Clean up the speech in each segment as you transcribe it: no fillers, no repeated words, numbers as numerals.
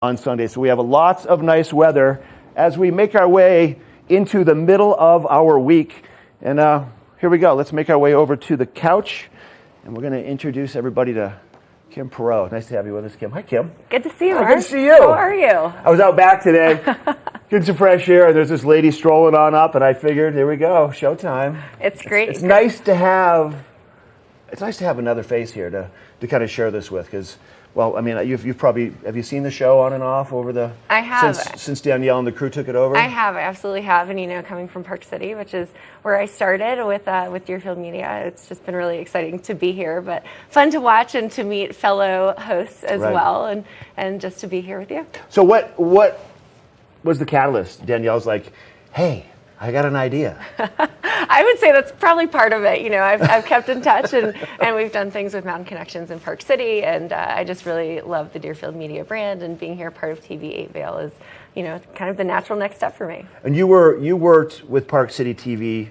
on Sunday. So we have lots of nice weather as we make our way into the middle of our week. And here we go. Let's make our way over to the couch. And we're going to introduce everybody to Kim Perot. Nice to have you with us, Kim. Hi, Kim. Good to see you, Hi, Mark. good to see you. How are you? I was out back today, getting some fresh air, and there's this lady strolling on up, and I figured, here we go, showtime. It's great. It's nice to have another face here to kind of share this with, because, well, I mean, you've probably, have you seen the show on and off over the... I have. Since Danielle and the crew took it over? I have. I absolutely have. And, coming from Park City, which is where I started with Deerfield Media, it's just been really exciting to be here, but fun to watch and to meet fellow hosts as well, and just to be here with you. So what was the catalyst? Danielle's like, hey, I got an idea. I would say that's probably part of it. I've kept in touch, and we've done things with Mountain Connections in Park City, and I just really love the Deerfield Media brand, and being here part of TV8 Vail is, kind of the natural next step for me. And you worked with Park City TV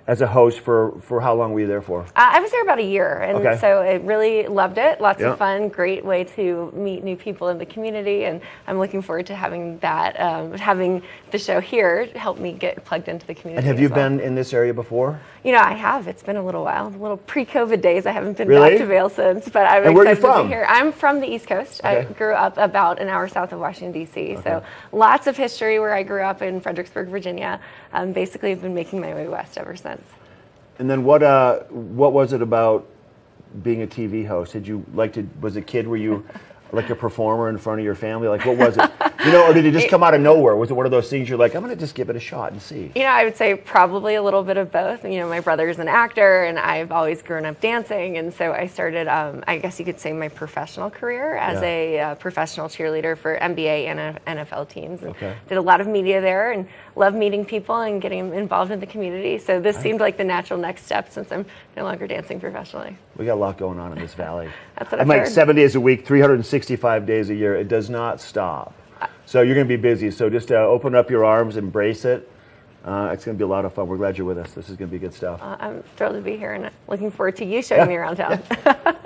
as a host for how long were you there for? I was there about a year, and so I really loved it. Lots of fun, great way to meet new people in the community, and I'm looking forward to having that, having the show here help me get plugged into the community. And have you been in this area before? I have. It's been a little while. A little pre-COVID days. I haven't been Really? back to Vail since, but I'm excited to be here. I'm from the East Coast. I grew up about an hour south of Washington, D.C., so lots of history where I grew up in Fredericksburg, Virginia. Basically, I've been making my way west ever since. And then what was it about being a TV host? Did you was a kid, were you like a performer in front of your family? Like, what was it? Or did it just come out of nowhere? Was it one of those things you're like, I'm going to just give it a shot and see? I would say probably a little bit of both. My brother's an actor, and I've always grown up dancing, and so I started, I guess you could say, my professional career as a professional cheerleader for NBA and NFL teams. And did a lot of media there, and love meeting people and getting involved in the community. So this seemed like the natural next step since I'm no longer dancing professionally. We got a lot going on in this valley. That's what I'm like 7 days a week, 365 days a year. It does not stop. So you're going to be busy. So just open up your arms, embrace it. It's going to be a lot of fun. We're glad you're with us. This is going to be good stuff. I'm thrilled to be here, and looking forward to you showing me around town.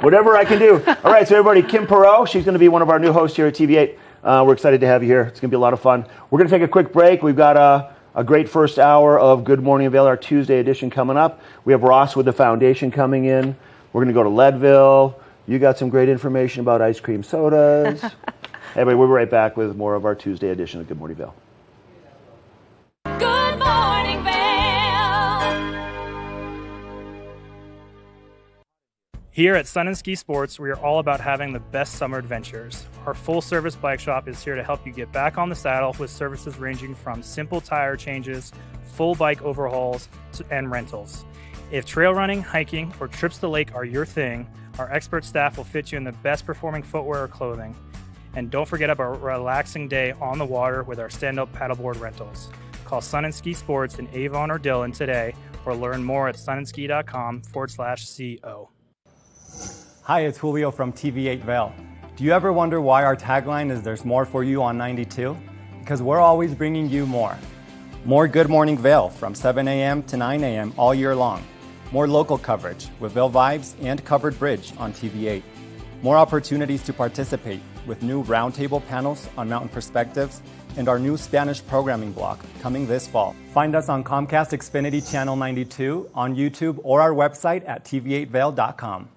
Whatever I can do. All right, so everybody, Kim Perot, she's going to be one of our new hosts here at TV8. We're excited to have you here. It's going to be a lot of fun. We're going to take a quick break. We've got a great first hour of Good Morning Vail, our Tuesday edition coming up. We have Ross with the foundation coming in. We're going to go to Leadville. You got some great information about ice cream sodas. Anyway, we'll be right back with more of our Tuesday edition of Good Morning Vail. Good Morning Vail. Here at Sun & Ski Sports, we are all about having the best summer adventures. Our full-service bike shop is here to help you get back on the saddle with services ranging from simple tire changes, full bike overhauls, and rentals. If trail running, hiking, or trips to the lake are your thing, our expert staff will fit you in the best performing footwear or clothing. And don't forget about a relaxing day on the water with our stand-up paddleboard rentals. Call Sun & Ski Sports in Avon or Dillon today, or learn more at sunandski.com/CO. Hi, it's Julio from TV8 Vail. Do you ever wonder why our tagline is "There's more for you on 92"? Because we're always bringing you more. More Good Morning Vail from 7 a.m. to 9 a.m. all year long. More local coverage with Vail Vibes and Covered Bridge on TV8. More opportunities to participate with new roundtable panels on mountain perspectives and our new Spanish programming block coming this fall. Find us on Comcast Xfinity Channel 92, on YouTube, or our website at tv8vail.com.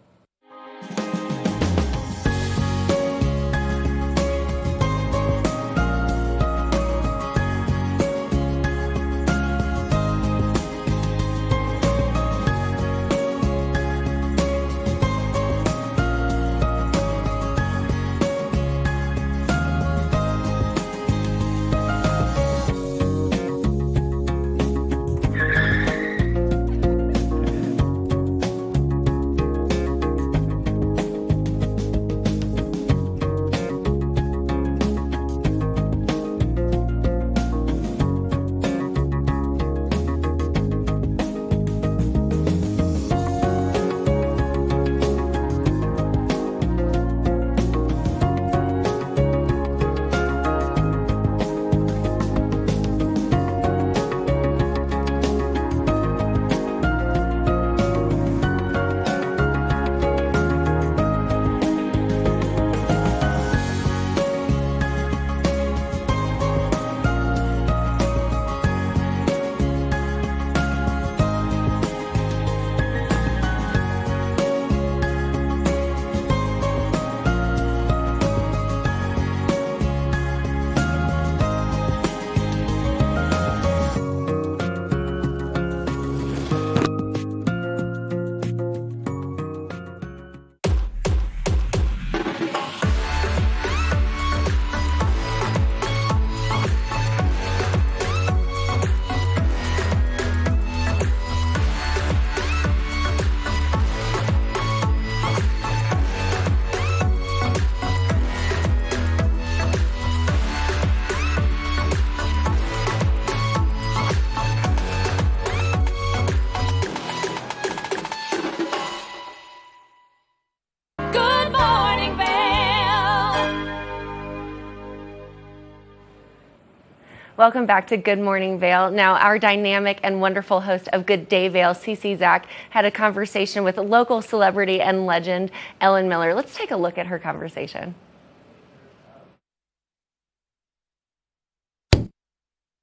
Welcome back to Good Morning Vail. Now, our dynamic and wonderful host of Good Day Vail, CC Zach, had a conversation with local celebrity and legend Ellen Miller. Let's take a look at her conversation.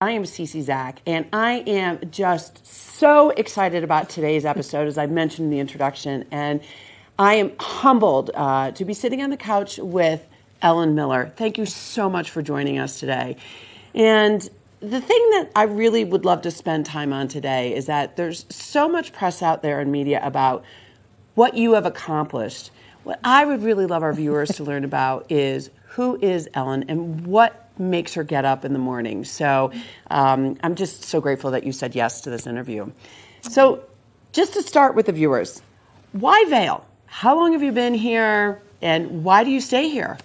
I am CC Zach, and I am just so excited about today's episode, as I mentioned in the introduction. And I am humbled to be sitting on the couch with Ellen Miller. Thank you so much for joining us today. And the thing that I really would love to spend time on today is that there's so much press out there in media about what you have accomplished. What I would really love our viewers to learn about is who is Ellen and what makes her get up in the morning. So I'm just so grateful that you said yes to this interview. So just to start with the viewers, why Vail? How long have you been here and why do you stay here?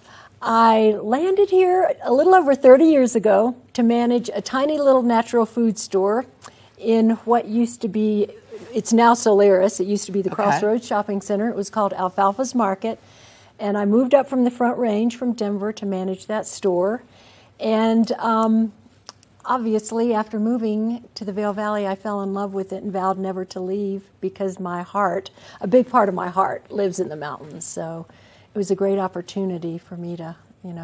I landed here a little over 30 years ago to manage a tiny little natural food store in what used to be, it's now Solaris, it used to be the Crossroads Shopping Center. It was called Alfalfa's Market. And I moved up from the Front Range from Denver to manage that store. And obviously, after moving to the Vail Valley, I fell in love with it and vowed never to leave because my heart, a big part of my heart, lives in the mountains. So it was a great opportunity for me to,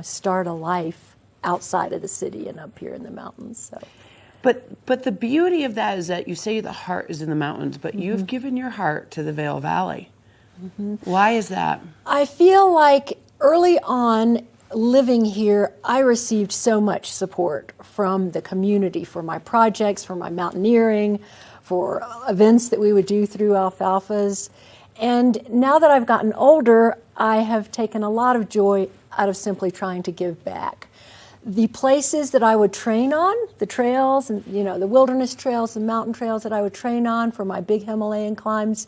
start a life outside of the city and up here in the mountains. So. But the beauty of that is that you say the heart is in the mountains, but you've given your heart to the Vail Valley. Why is that? I feel like early on living here, I received so much support from the community for my projects, for my mountaineering, for events that we would do through Alfalfa's. And now that I've gotten older, I have taken a lot of joy out of simply trying to give back. The places that I would train on, the trails, and the wilderness trails, the mountain trails that I would train on for my big Himalayan climbs,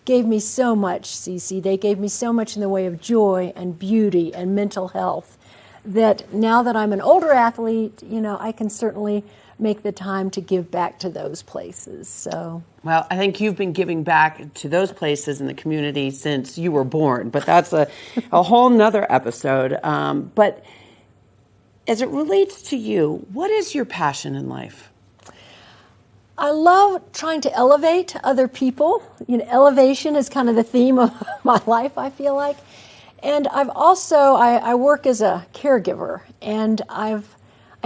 gave me so much, Cece. They gave me so much in the way of joy and beauty and mental health that now that I'm an older athlete, I can certainly make the time to give back to those places. So, well, I think you've been giving back to those places in the community since you were born, but that's a whole nother episode. But as it relates to you, what is your passion in life? I love trying to elevate other people. Elevation is kind of the theme of my life, I feel like. And I've also, I work as a caregiver, and I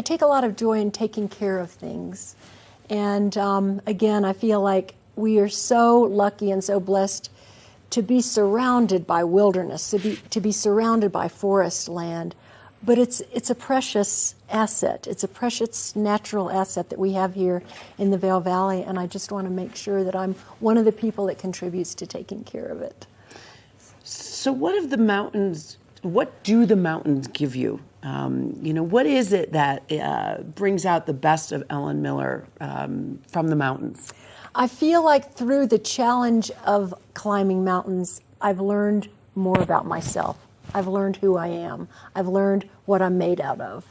take a lot of joy in taking care of things. And again, I feel like we are so lucky and so blessed to be surrounded by wilderness, to be surrounded by forest land. But it's a precious asset. It's a precious natural asset that we have here in the Vail Valley, and I just want to make sure that I'm one of the people that contributes to taking care of it. So what do the mountains give you? What is it that brings out the best of Ellen Miller from the mountains? I feel like through the challenge of climbing mountains, I've learned more about myself. I've learned who I am. I've learned what I'm made out of.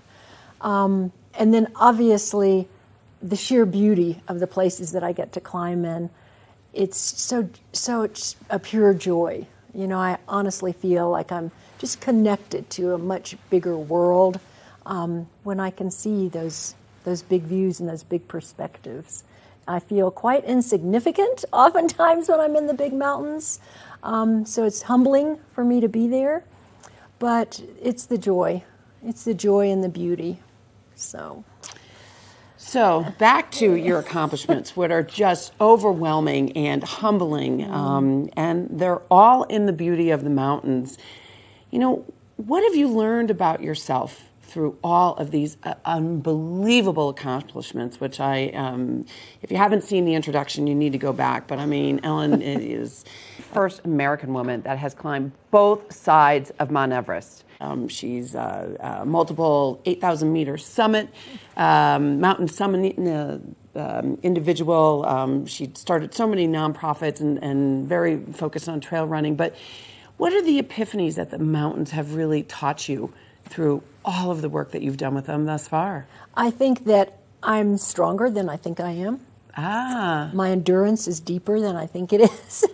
And then obviously the sheer beauty of the places that I get to climb in, it's so it's a pure joy. I honestly feel like I'm just connected to a much bigger world when I can see those big views and those big perspectives. I feel quite insignificant oftentimes when I'm in the big mountains. So it's humbling for me to be there. But it's the joy. It's the joy and the beauty. So back to your accomplishments, which are just overwhelming and humbling, and they're all in the beauty of the mountains. What have you learned about yourself through all of these unbelievable accomplishments, which if you haven't seen the introduction, you need to go back. But Ellen is the first American woman that has climbed both sides of Mount Everest. She's a multiple 8,000-meter mountain summit individual. She started so many nonprofits and very focused on trail running. But what are the epiphanies that the mountains have really taught you through all of the work that you've done with them thus far? I think that I'm stronger than I think I am. My endurance is deeper than I think it is.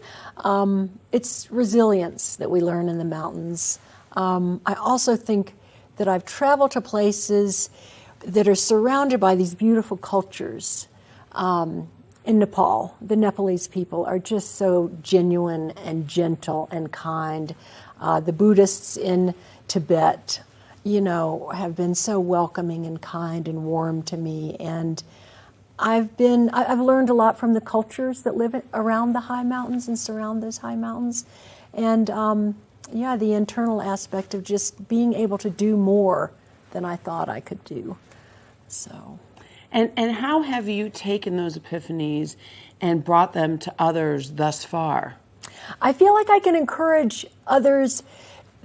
It's resilience that we learn in the mountains. I also think that I've traveled to places that are surrounded by these beautiful cultures. In Nepal, the Nepalese people are just so genuine and gentle and kind. The Buddhists in Tibet, have been so welcoming and kind and warm to me. And I've learned a lot from the cultures that live around the high mountains and surround those high mountains. And the internal aspect of just being able to do more than I thought I could do. So. And how have you taken those epiphanies and brought them to others thus far? I feel like I can encourage others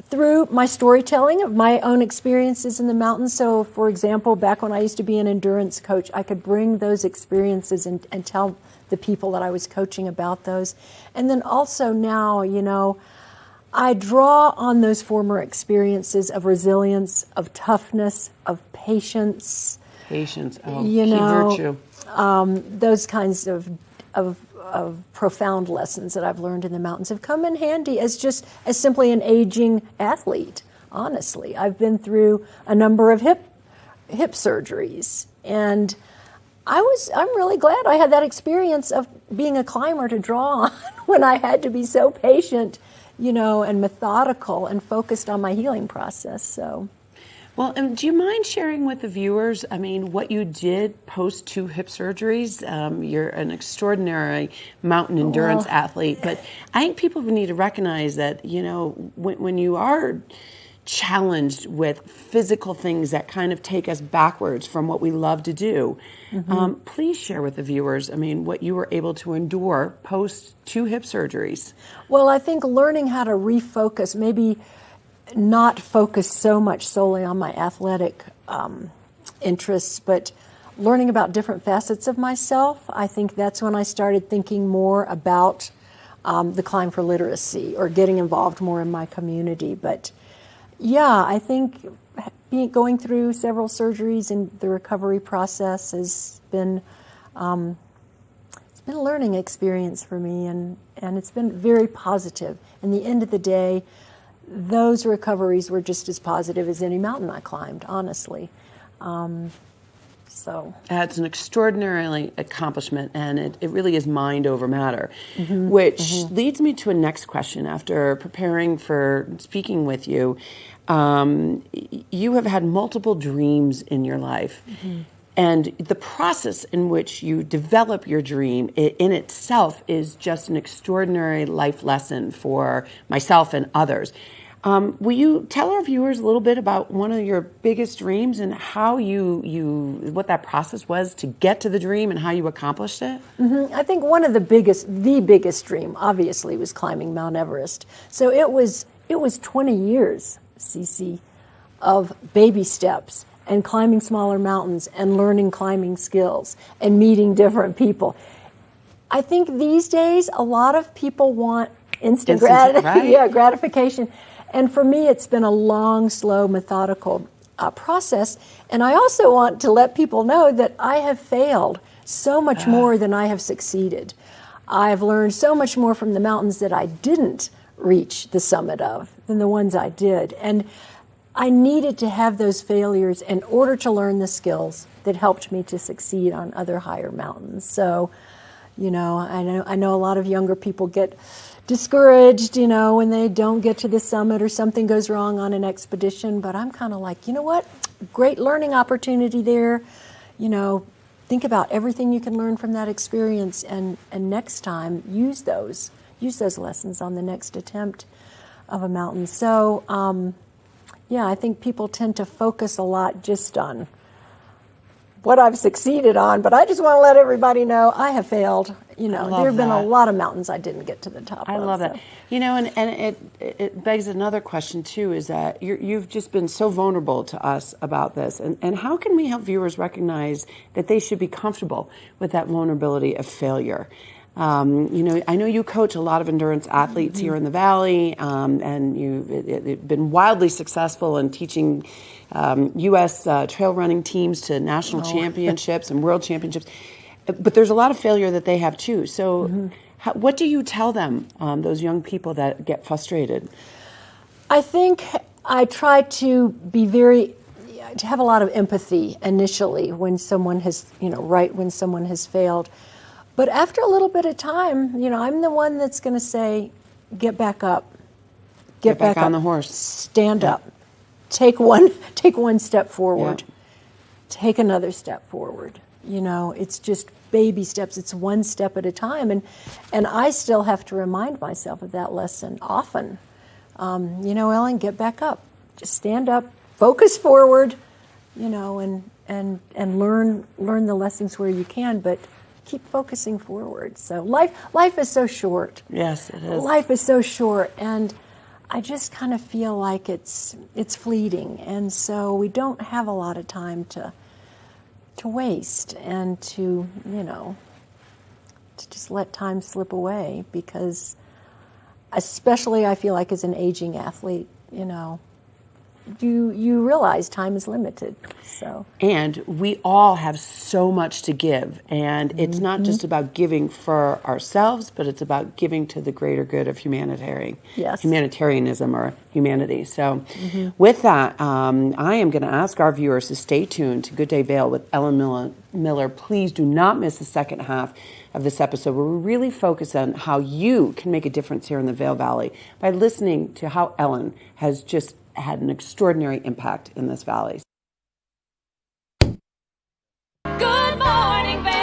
through my storytelling of my own experiences in the mountains. So, for example, back when I used to be an endurance coach, I could bring those experiences and tell the people that I was coaching about those. And then also now, I draw on those former experiences of resilience, of toughness, of patience. Patience, key virtue. Those kinds of profound lessons that I've learned in the mountains have come in handy as simply an aging athlete. Honestly, I've been through a number of hip surgeries, and I'm really glad I had that experience of being a climber to draw on when I had to be so patient, and methodical and focused on my healing process. So. Well, do you mind sharing with the viewers, what you did post 2 hip surgeries? You're an extraordinary mountain endurance athlete, but I think people need to recognize that, when you are challenged with physical things that kind of take us backwards from what we love to do, please share with the viewers, what you were able to endure post 2 hip surgeries. Well, I think learning how to refocus, maybe not focus so much solely on my athletic interests, but learning about different facets of myself. I think that's when I started thinking more about the Climb for Literacy or getting involved more in my community. But I think going through several surgeries and the recovery process has been it's been a learning experience for me, and it's been very positive. In the end of the day, those recoveries were just as positive as any mountain I climbed, honestly. That's an extraordinary accomplishment, and it really is mind over matter, which leads me to a next question. After preparing for speaking with you, you have had multiple dreams in your life. And the process in which you develop your dream in itself is just an extraordinary life lesson for myself and others. Will you tell our viewers a little bit about one of your biggest dreams and how what that process was to get to the dream and how you accomplished it? I think one of the biggest dream, obviously, was climbing Mount Everest. So it was 20 years, Cece, of baby steps and climbing smaller mountains and learning climbing skills and meeting different people. I think these days a lot of people want instant gratification. And for me, it's been a long, slow, methodical process. And I also want to let people know that I have failed so much more than I have succeeded. I've learned so much more from the mountains that I didn't reach the summit of than the ones I did. And I needed to have those failures in order to learn the skills that helped me to succeed on other higher mountains. So, I know a lot of younger people get discouraged, when they don't get to the summit or something goes wrong on an expedition. But I'm kind of like, you know what? Great learning opportunity there. Think about everything you can learn from that experience, and next time use those lessons on the next attempt of a mountain. So, I think people tend to focus a lot just on what I've succeeded on, but I just want to let everybody know I have failed. There have been a lot of mountains I didn't get to the top of. I love that. And it begs another question too, is that you've just been so vulnerable to us about this. And how can we help viewers recognize that they should be comfortable with that vulnerability of failure? I know you coach a lot of endurance athletes here in the Valley, and you've been wildly successful in teaching U.S. trail running teams to national championships and world championships. But there's a lot of failure that they have too. So what do you tell them, those young people that get frustrated? I think I try to be very, to have a lot of empathy initially when someone has, right when someone has failed. But after a little bit of time, I'm the one that's going to say, get back up. Get back on up. the horse. Stand up. Take one step forward. Yeah. Take another step forward. It's just baby steps. It's one step at a time. And I still have to remind myself of that lesson often. Ellen, get back up. Just stand up, focus forward, and learn the lessons where you can, but keep focusing forward. So life is so short. Yes, it is. Life is so short, and I just kind of feel like it's fleeting, and so we don't have a lot of time to waste and to just let time slip away, because especially I feel like as an aging athlete, you realize time is limited. So, and we all have so much to give, and it's not just about giving for ourselves, but it's about giving to the greater good of humanitarianism or humanity. So with that, I am going to ask our viewers to stay tuned to Good Day Vail with Ellen Miller. Please do not miss the second half of this episode, where we really focus on how you can make a difference here in the Vail Valley by listening to how Ellen has just had an extraordinary impact in this valley. Good morning, Vail.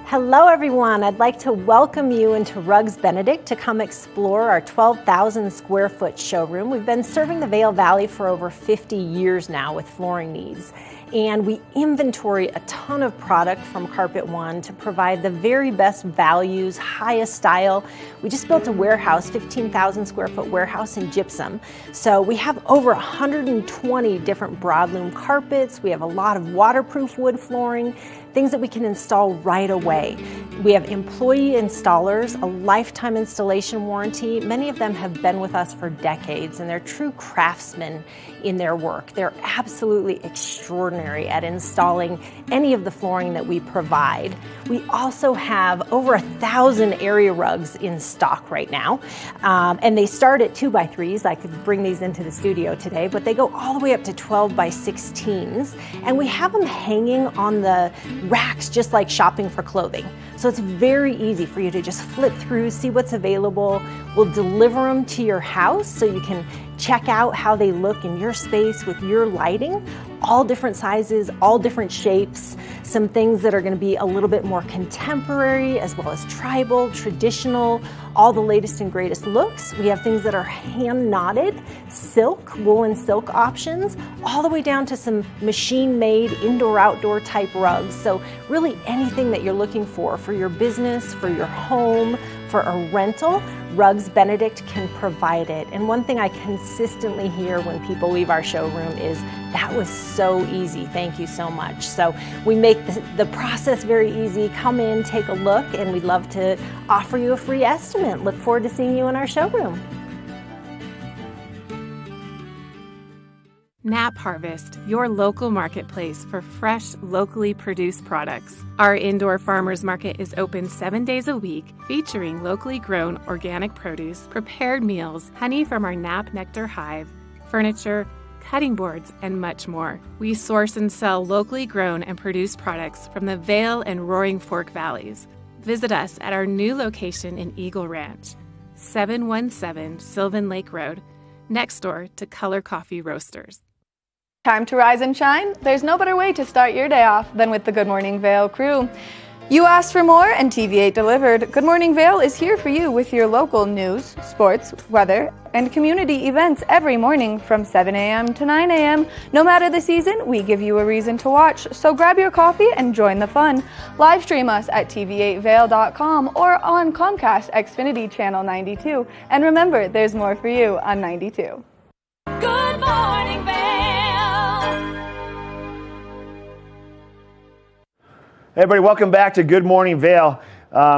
Hello, everyone. I'd like to welcome you into Rugs Benedict to come explore our 12,000 square foot showroom. We've been serving the Vail Valley for over 50 years now with flooring needs. And we inventory a ton of product from Carpet One to provide the very best values, highest style. We just built a warehouse, 15,000 square foot warehouse in gypsum. So we have over 120 different broadloom carpets. We have a lot of waterproof wood flooring, things that we can install right away. We have employee installers, a lifetime installation warranty. Many of them have been with us for decades, and they're true craftsmen in their work. They're absolutely extraordinary at installing any of the flooring that we provide. We also have over 1,000 area rugs in stock right now, and they start at 2x3s. I could bring these into the studio today, but they go all the way up to 12x16s, and we have them hanging on the racks just like shopping for clothing. So it's very easy for you to just flip through, see what's available. We'll deliver them to your house so you can check out how they look in your space with your lighting. All different sizes, all different shapes, some things that are going to be a little bit more contemporary, as well as tribal, traditional, all the latest and greatest looks. We have things that are hand knotted, silk, woolen silk options, all the way down to some machine made indoor outdoor type rugs. So really anything that you're looking for your business, for your home, for a rental, Rugs Benedict can provide it. And one thing I consistently hear when people leave our showroom is, that was so easy, thank you so much. So we make the process very easy. Come in, take a look, and we'd love to offer you a free estimate. Look forward to seeing you in our showroom. Nap Harvest, your local marketplace for fresh, locally produced products. Our indoor farmers market is open 7 days a week, featuring locally grown organic produce, prepared meals, honey from our Nap Nectar hive, furniture, cutting boards, and much more. We source and sell locally grown and produced products from the Vail and Roaring Fork Valleys. Visit us at our new location in Eagle Ranch, 717 Sylvan Lake Road, next door to Color Coffee Roasters. Time to rise and shine? There's no better way to start your day off than with the Good Morning Vail crew. You asked for more, and TV8 delivered. Good Morning Vail is here for you with your local news, sports, weather, and community events every morning from 7 a.m. to 9 a.m. No matter the season, we give you a reason to watch, so grab your coffee and join the fun. Live stream us at tv8vail.com or on Comcast Xfinity Channel 92. And remember, there's more for you on 92. Good morning, Vail. Hey everybody, welcome back to Good Morning Vail.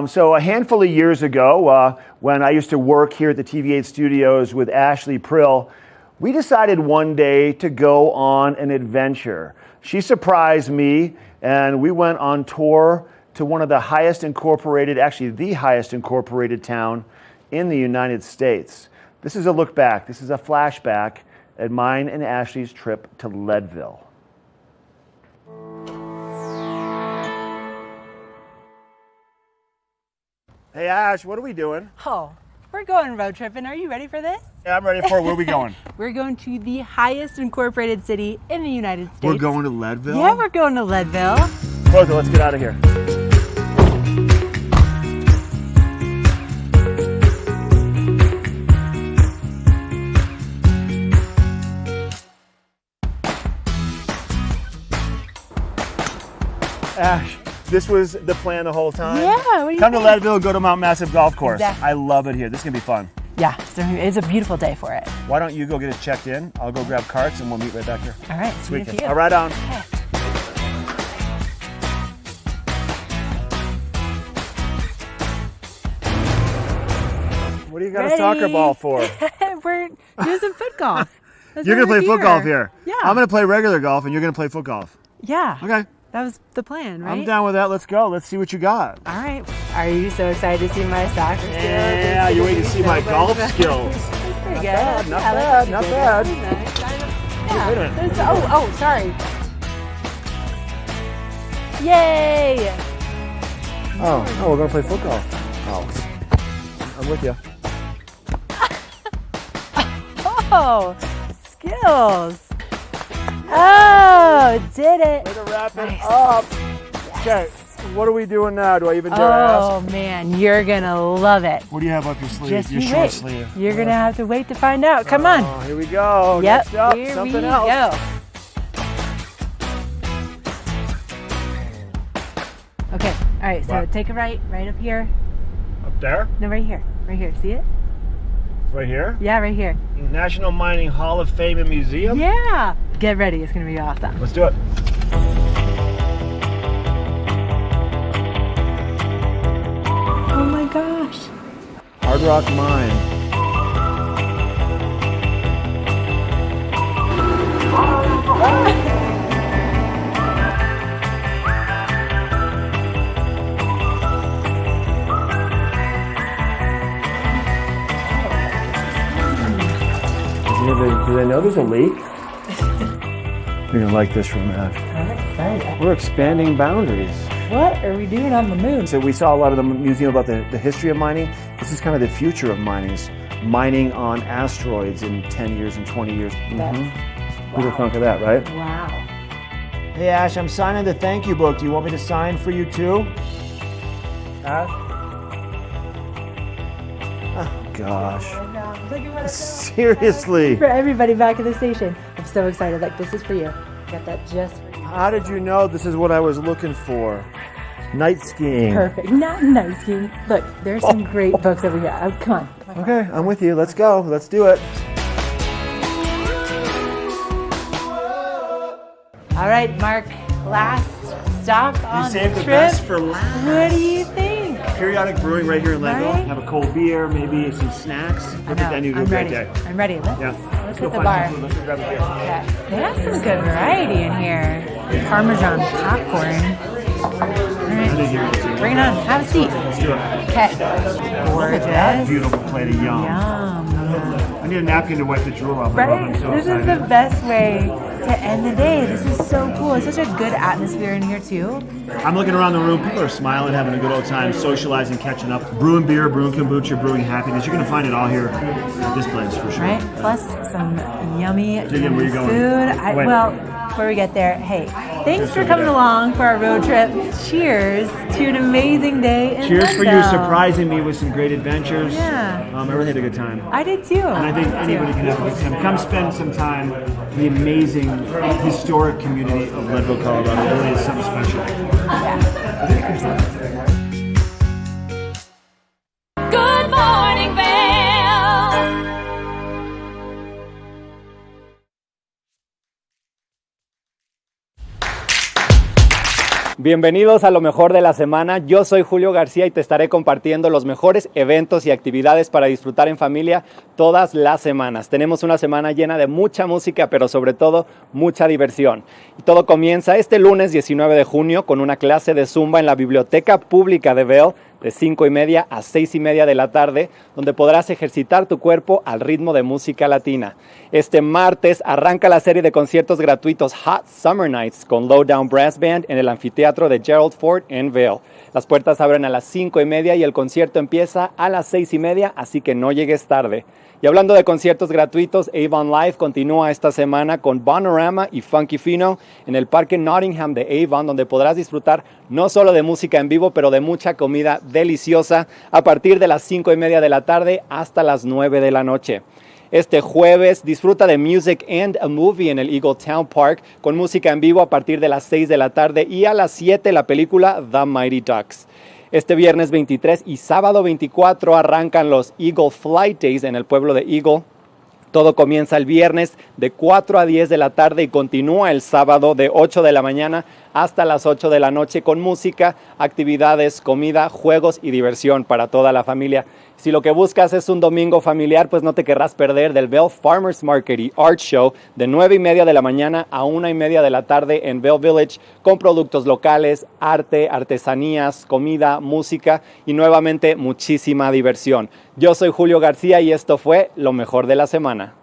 So a handful of years ago, when I used to work here at the TV8 studios with Ashley Prill, we decided one day to go on an adventure. She surprised me, and we went on tour to one of the highest incorporated, actually the highest incorporated town in the United States. This is a look back. This is a flashback at mine and Ashley's trip to Leadville. Hey Ash, what are we doing? Oh, we're going road tripping. Are you ready for this? Yeah, I'm ready for it. Where are we going? We're going to the highest incorporated city in the United States. We're going to Leadville? Yeah, we're going to Leadville. Rosa, let's get out of here. Ash, this was the plan the whole time? Yeah, what do you Come to think? Leadville, go to Mount Massive Golf Course. Exactly. I love it here. This is going to be fun. Yeah, so it's a beautiful day for it. Why don't you go get us checked in? I'll go grab carts and we'll meet right back here. All right, sweet Weekend. for you. All right, on. Okay. What do you got a soccer ball for? We're doing some foot golf. That's You're why going to play we're foot golf here. Yeah. I'm going to play regular golf and you're going to play foot golf. Yeah. Okay. That was the plan, right? I'm down with that. Let's go. Let's see what you got. All right. Are you so excited to see my soccer skills? Yeah, you're waiting to see my golf skills. Pretty good. Not I bad, like not it. bad. Yeah. Wait a minute. Oh, sorry. Yay! Oh, we're going to play foot golf. Oh, I'm with you. Oh, skills. Oh, did it. Way to wrap it up. Okay, what are we doing now? Do I even dare Oh, ask? man, you're going to love it. What do you have up your sleeve? Just your you short wait. sleeve. You're going to have to wait to find out. Come on. Oh, here we go. Yep, Next up, here something we else. go. Okay, all right, so What? take a right up here. Up there? No, right here. See it? Right here? Yeah, right here. National Mining Hall of Fame and Museum? Yeah. Get ready. It's going to be awesome. Let's do it. Oh my gosh. Hard Rock Mine. Do they know there's a leak? You're gonna like this room, Ash. I'm excited. We're expanding boundaries. What are we doing on the moon? So we saw a lot of the museum about the history of mining. This is kind of the future of mining. Is mining on asteroids in 10 years and 20 years. Who'd have thunk of that, right? Wow. Hey Ash, I'm signing the thank you book. Do you want me to sign for you too? Ash? Oh gosh. Look at what Seriously. for everybody back at the station. I'm so excited. Like, this is for you. Got that just for you. How did you know this is what I was looking for? Night skiing. Perfect. Not nice skiing. Look, there's some great books over here. Oh, come on. Okay, I'm with you. Let's go. Let's do it. All right, Mark. Last stop on You saved the the trip. best for last. What do you think? Periodic brewing right here in Leadville. Right? Have a cold beer, maybe some snacks. Perfect venue to do a I'm great ready. day. I'm ready. Let's Let's hit go the find bar. some food. Let's go grab a beer. Yeah. They have some good variety in here. Parmesan popcorn. All right. Bring it on. Have a seat. Let's do it. Okay. Gorgeous. Beautiful plate of yum. Yum. I need a napkin to wipe the drool off. Right? I'm so This is excited. the best way to end the day. This is so cool. It's such a good atmosphere in here too. I'm looking around the room. People are smiling, having a good old time, socializing, catching up. Brewing beer, brewing kombucha, brewing happiness. You're going to find it all here at this place for sure. Right? Plus some yummy Jillian, where you going? food. Wait. Well, before we get there, hey, thanks for coming along for our road trip. Cheers to an amazing day in Cheers for you Leadville. surprising me with some great adventures. Yeah. I really had a good time. I did too. And I think anybody can have a good time. Come spend some time in the amazing historic community of Leadville, Colorado. It really is something special. Good morning, Vail. Bienvenidos a lo mejor de la semana. Yo soy Julio García y te estaré compartiendo los mejores eventos y actividades para disfrutar en familia todas las semanas. Tenemos una semana llena de mucha música, pero sobre todo mucha diversión. Y todo comienza este lunes 19 de junio con una clase de Zumba en la Biblioteca Pública de Vail de 5:30 a 6:30 de la tarde, donde podrás ejercitar tu cuerpo al ritmo de música latina. Este martes arranca la serie de conciertos gratuitos Hot Summer Nights con Lowdown Brass Band en el anfiteatro de Gerald Ford en Vail. Las puertas abren a las 5:30 y el concierto empieza a las 6:30, así que no llegues tarde. Y hablando de conciertos gratuitos, Avon Live continúa esta semana con Bonorama y Funky Fino en el Parque Nottingham de Avon, donde podrás disfrutar no solo de música en vivo, pero de mucha comida deliciosa a partir de las 5:30 de la tarde hasta las 9 de la noche. Este jueves disfruta de Music and a Movie en el Eagle Town Park con música en vivo a partir de las 6 de la tarde y a las 7 la película The Mighty Ducks. Este viernes 23 y sábado 24 arrancan los Eagle Flight Days en el pueblo de Eagle. Todo comienza el viernes de 4 a 10 de la tarde y continúa el sábado de 8 de la mañana hasta las 8 de la noche con música, actividades, comida, juegos y diversión para toda la familia. Si lo que buscas es un domingo familiar, pues no te querrás perder del Vail Farmers Market y Art Show de 9:30 de la mañana a 1:30 de la tarde en Vail Village con productos locales, arte, artesanías, comida, música y nuevamente muchísima diversión. Yo soy Julio García y esto fue Lo Mejor de la Semana.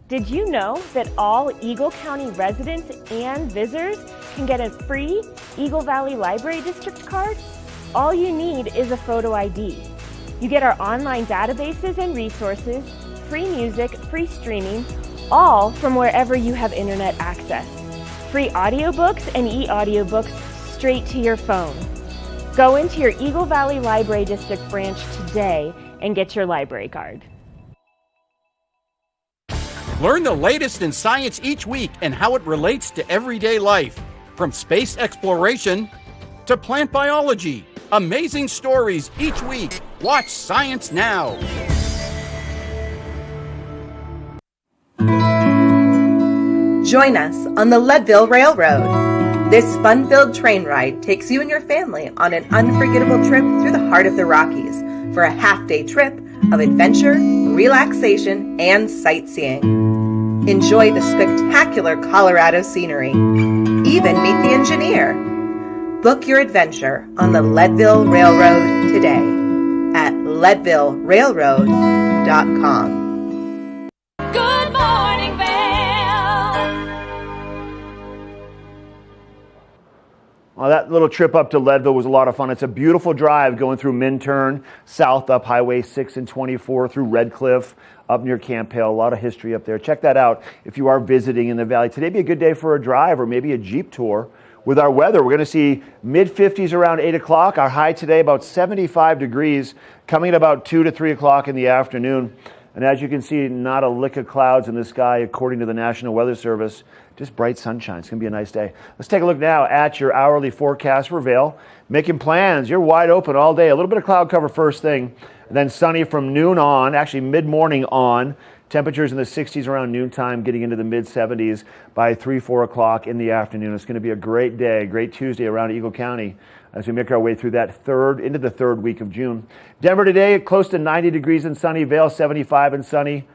Did you know that all Eagle County residents and visitors can get a free Eagle Valley Library District card? All you need is a photo ID. You get our online databases and resources, free music, free streaming, all from wherever you have internet access. Free audiobooks and e-audiobooks straight to your phone. Go into your Eagle Valley Library District branch today and get your library card. Learn the latest in science each week and how it relates to everyday life. From space exploration to plant biology. Amazing stories each week. Watch Science Now. Join us on the Leadville Railroad. This fun-filled train ride takes you and your family on an unforgettable trip through the heart of the Rockies for a half-day trip of adventure, relaxation, and sightseeing. Enjoy the spectacular Colorado scenery. Even meet the engineer. Book your adventure on the Leadville Railroad today at leadvillerailroad.com. Good morning, Vail. Well, that little trip up to Leadville was a lot of fun. It's a beautiful drive going through Minturn, south up Highway 6 and 24 through Red Cliff, up near Camp Hill. A lot of history up there. Check that out if you are visiting in the valley. Today would be a good day for a drive or maybe a Jeep tour. With our weather, we're going to see mid-50s around 8 o'clock. Our high today about 75 degrees, coming at about 2 to 3 o'clock in the afternoon. And as you can see, not a lick of clouds in the sky according to the National Weather Service. Just bright sunshine. It's going to be a nice day. Let's take a look now at your hourly forecast for Vail. Making plans. You're wide open all day. A little bit of cloud cover first thing, and then sunny from noon on, actually mid-morning on. Temperatures in the 60s around noontime, getting into the mid-70s by 3, 4 o'clock in the afternoon. It's going to be a great day, great Tuesday around Eagle County as we make our way through that into the third week of June. Denver today, close to 90 degrees and sunny. Vail, 75 and sunny.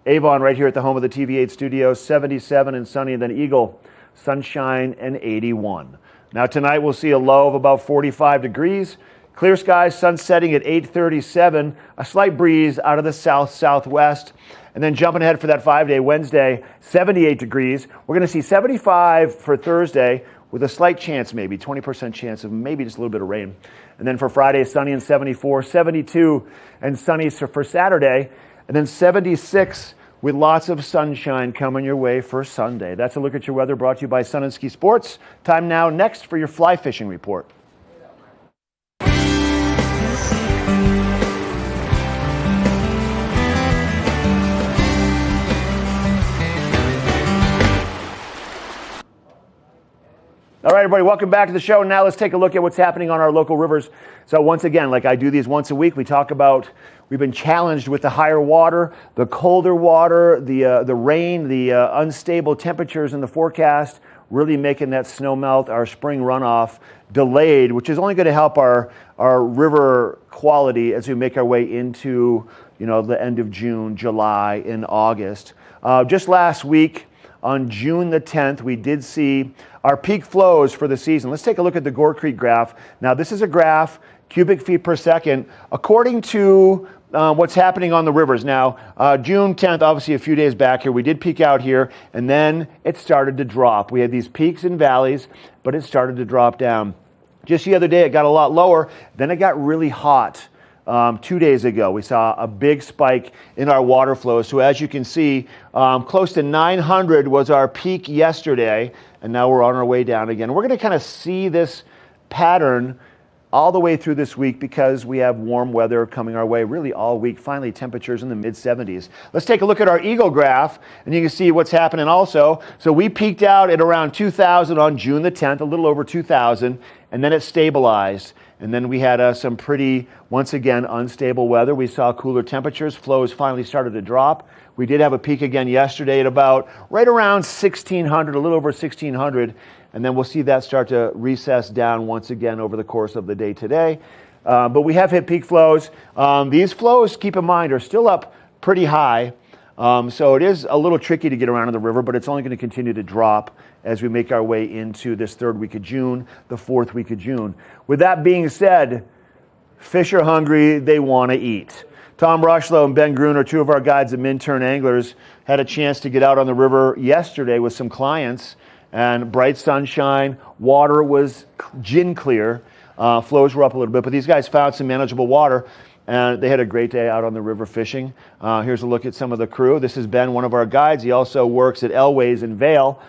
Avon right here at the home of the TV8 studios, 77 and sunny. And then Eagle, sunshine and 81. Now tonight we'll see a low of about 45 degrees. Clear skies, sun setting at 8:37. A slight breeze out of the south-southwest. And then jumping ahead for that 5-day Wednesday, 78 degrees. We're going to see 75 for Thursday with a slight chance, maybe 20% chance of maybe just a little bit of rain. And then for Friday, sunny and 74, 72 and sunny for Saturday. And then 76 with lots of sunshine coming your way for Sunday. That's a look at your weather brought to you by Sun and Ski Sports. Time now next for your fly fishing report. All right, everybody, welcome back to the show. Now let's take a look at what's happening on our local rivers. So once again, like I do these once a week, we talk about, we've been challenged with the higher water, the colder water, the rain, the unstable temperatures in the forecast. really making that snow melt, our spring runoff delayed, which is only going to help our river quality as we make our way into the end of June, July, and August. Just last week, on June the 10th, we did see our peak flows for the season. Let's take a look at the Gore Creek graph. Now, this is a graph, cubic feet per second, according to what's happening on the rivers. Now, June 10th, obviously a few days back here, we did peak out here, and then it started to drop. We had these peaks and valleys, but it started to drop down. Just the other day, it got a lot lower. Then it got really hot. 2 days ago, we saw a big spike in our water flow. So as you can see, close to 900 was our peak yesterday, and now we're on our way down again. We're going to kind of see this pattern all the way through this week because we have warm weather coming our way really all week. Finally, temperatures in the mid-70s. Let's take a look at our Eagle graph, and you can see what's happening also. So we peaked out at around 2,000 on June the 10th, a little over 2,000, and then it stabilized. And then we had some pretty, once again, unstable weather. We saw cooler temperatures. Flows finally started to drop. We did have a peak again yesterday at about right around 1,600, a little over 1,600. And then we'll see that start to recess down once again over the course of the day today. But we have hit peak flows. These flows, keep in mind, are still up pretty high. So it is a little tricky to get around in the river, but it's only going to continue to drop as we make our way into this third week of June, the fourth week of June. With that being said, fish are hungry, they want to eat. Tom Rushlow and Ben Gruner, two of our guides at Minturn Anglers, had a chance to get out on the river yesterday with some clients, and bright sunshine, water was gin clear, flows were up a little bit, but these guys found some manageable water. And they had a great day out on the river fishing. Here's a look at some of the crew. This is Ben, one of our guides. He also works at Elways in Vail.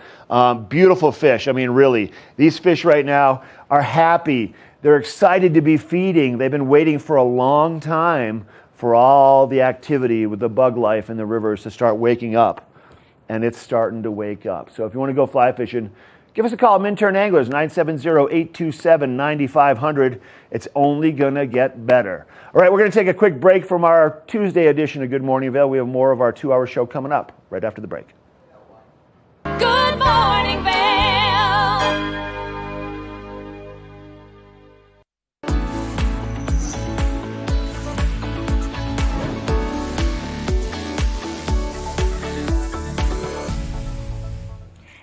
Beautiful fish. I mean, really, these fish right now are happy. They're excited to be feeding. They've been waiting for a long time for all the activity with the bug life in the rivers to start waking up. And it's starting to wake up. So if you want to go fly fishing, give us a call, Minturn Anglers, 970-827-9500. It's only going to get better. All right, we're going to take a quick break from our Tuesday edition of Good Morning Vail. We have more of our 2-hour show coming up right after the break. Good Morning Vail.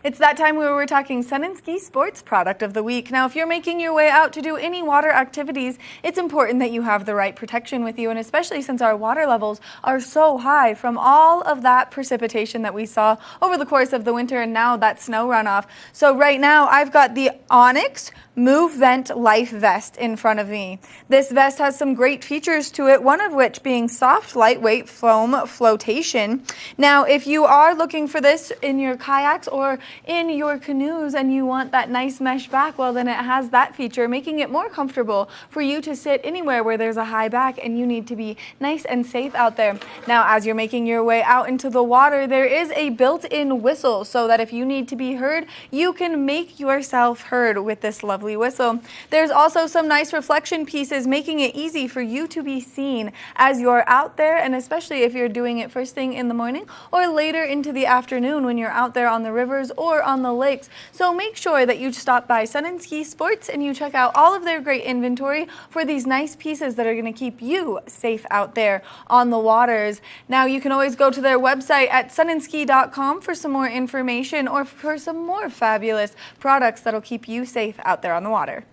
It's that time where we're talking Sun & Ski Sports Product of the Week. Now, if you're making your way out to do any water activities, it's important that you have the right protection with you, and especially since our water levels are so high from all of that precipitation that we saw over the course of the winter and now that snow runoff. So right now, I've got the Onyx Move Vent Life Vest in front of me. This vest has some great features to it, one of which being soft, lightweight foam flotation. Now, if you are looking for this in your kayaks or in your canoes and you want that nice mesh back, well, then it has that feature, making it more comfortable for you to sit anywhere where there's a high back and you need to be nice and safe out there. Now, as you're making your way out into the water, there is a built-in whistle so that if you need to be heard, you can make yourself heard with this lovely whistle. There's also some nice reflection pieces, making it easy for you to be seen as you're out there, and especially if you're doing it first thing in the morning or later into the afternoon when you're out there on the rivers or on the lakes. So make sure that you stop by Sun & Ski Sports and you check out all of their great inventory for these nice pieces that are going to keep you safe out there on the waters. Now, you can always go to their website at sunandski.com for some more information or for some more fabulous products that'll keep you safe out there on the water.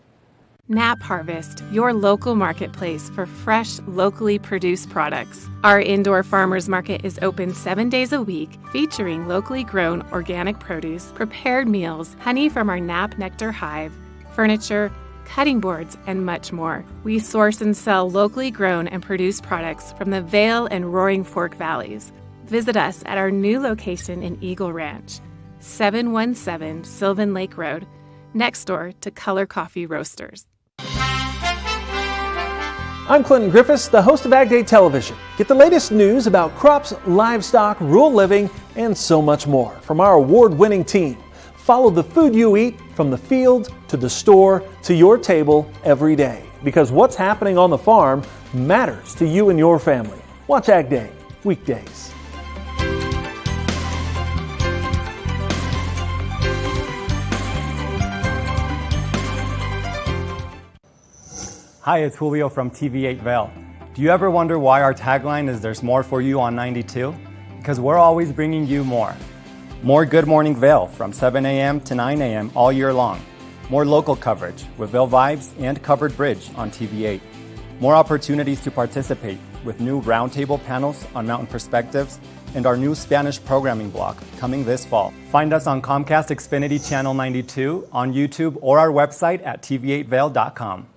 Nap Harvest, your local marketplace for fresh, locally produced products. Our indoor farmers market is open 7 days a week, featuring locally grown organic produce, prepared meals, honey from our Nap Nectar hive, furniture, cutting boards, and much more. We source and sell locally grown and produced products from the Vail and Roaring Fork valleys. Visit us at our new location in Eagle Ranch, 717 Sylvan Lake Road, next door to Color Coffee Roasters. I'm Clinton Griffiths, the host of Ag Day Television. Get the latest news about crops, livestock, rural living, and so much more from our award-winning team. Follow the food you eat from the field to the store to your table every day, because what's happening on the farm matters to you and your family. Watch Ag Day Hi, it's Julio from TV8 Vail. Do you ever wonder why our tagline is "There's more for you on 92"? Because we're always bringing you more. More Good Morning Vail from 7 a.m. to 9 a.m. all year long. More local coverage with Vail Vibes and Covered Bridge on TV8. More opportunities to participate with new roundtable panels on mountain perspectives and our new Spanish programming block coming this fall. Find us on Comcast Xfinity Channel 92, on YouTube, or our website at tv8vail.com.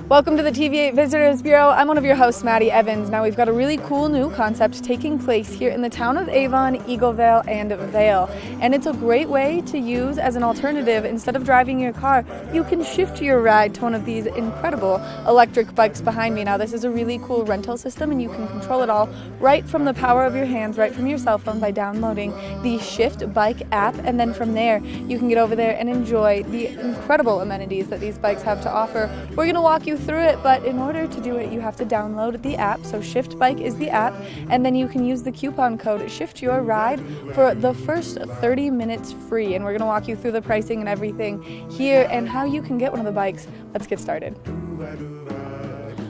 Welcome to the TV8 Visitors Bureau. I'm one of your hosts, Maddie Evans. Now we've got a really cool new concept taking place here in the town of Avon, Eagleville, and Vail. And it's a great way to use as an alternative. Instead of driving your car, you can shift your ride to one of these incredible electric bikes behind me. Now this is a really cool rental system and you can control it all right from the power of your hands, right from your cell phone by downloading the Shift Bike app. And then from there, you can get over there and enjoy the incredible amenities that these bikes have to offer. We're going to walk you through it, but in order to do it, you have to download the app. So Shift Bike is the app, and then you can use the coupon code Shift Your Ride for the first 30 minutes free. And we're going to walk you through the pricing and everything here and how you can get one of the bikes. Let's get started.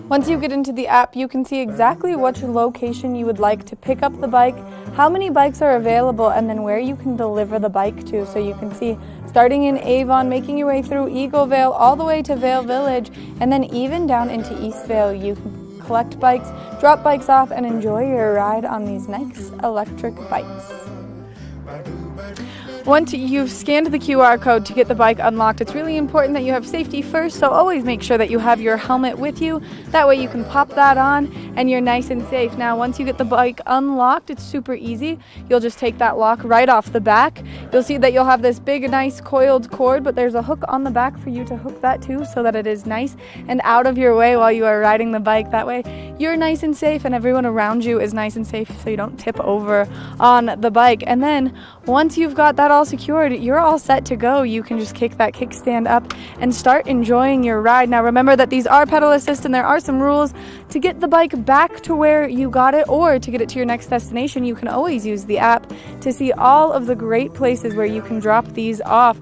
Once you get into the app, you can see exactly which location you would like to pick up the bike, how many bikes are available, and then where you can deliver the bike to. So you can see starting in Avon, making your way through Eagleville, all the way to Vail Village, and then even down into East Vail. You can collect bikes, drop bikes off, and enjoy your ride on these nice electric bikes. Once you've scanned the QR code to get the bike unlocked, it's really important that you have safety first, so always make sure that you have your helmet with you. That way you can pop that on and you're nice and safe. Now, once you get the bike unlocked, it's super easy. You'll just take that lock right off the back. You'll see that you'll have this big, nice coiled cord, but there's a hook on the back for you to hook that to so that it is nice and out of your way while you are riding the bike. That way you're nice and safe and everyone around you is nice and safe so you don't tip over on the bike. And then once you've got that all secured, you're all set to go. You can just kick that kickstand up and start enjoying your ride. Now remember that these are pedal assist and there are some rules. To get the bike back to where you got it or to get it to your next destination, you can always use the app to see all of the great places where you can drop these off.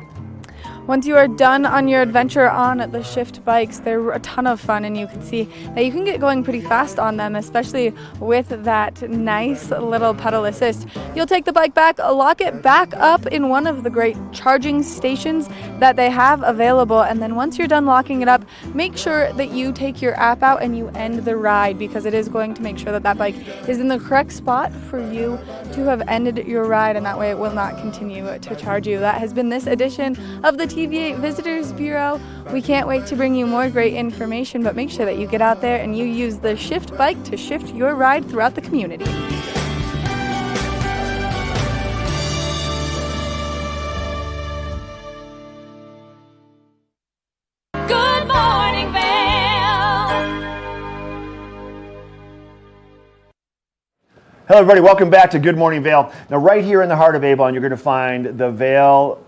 Once you are done on your adventure on the Shift bikes, they're a ton of fun, and you can see that you can get going pretty fast on them, especially with that nice little pedal assist. You'll take the bike back, lock it back up in one of the great charging stations that they have available, and then once you're done locking it up, make sure that you take your app out and you end the ride, because it is going to make sure that that bike is in the correct spot for you to have ended your ride, and that way it will not continue to charge you. That has been this edition of the TV8 Visitors Bureau. We can't wait to bring you more great information, but make sure that you get out there and you use the Shift Bike to shift your ride throughout the community. Good morning, Vail. Hello, everybody. Welcome back to Good Morning Vail. Now, right here in the heart of Avon, you're going to find the Vail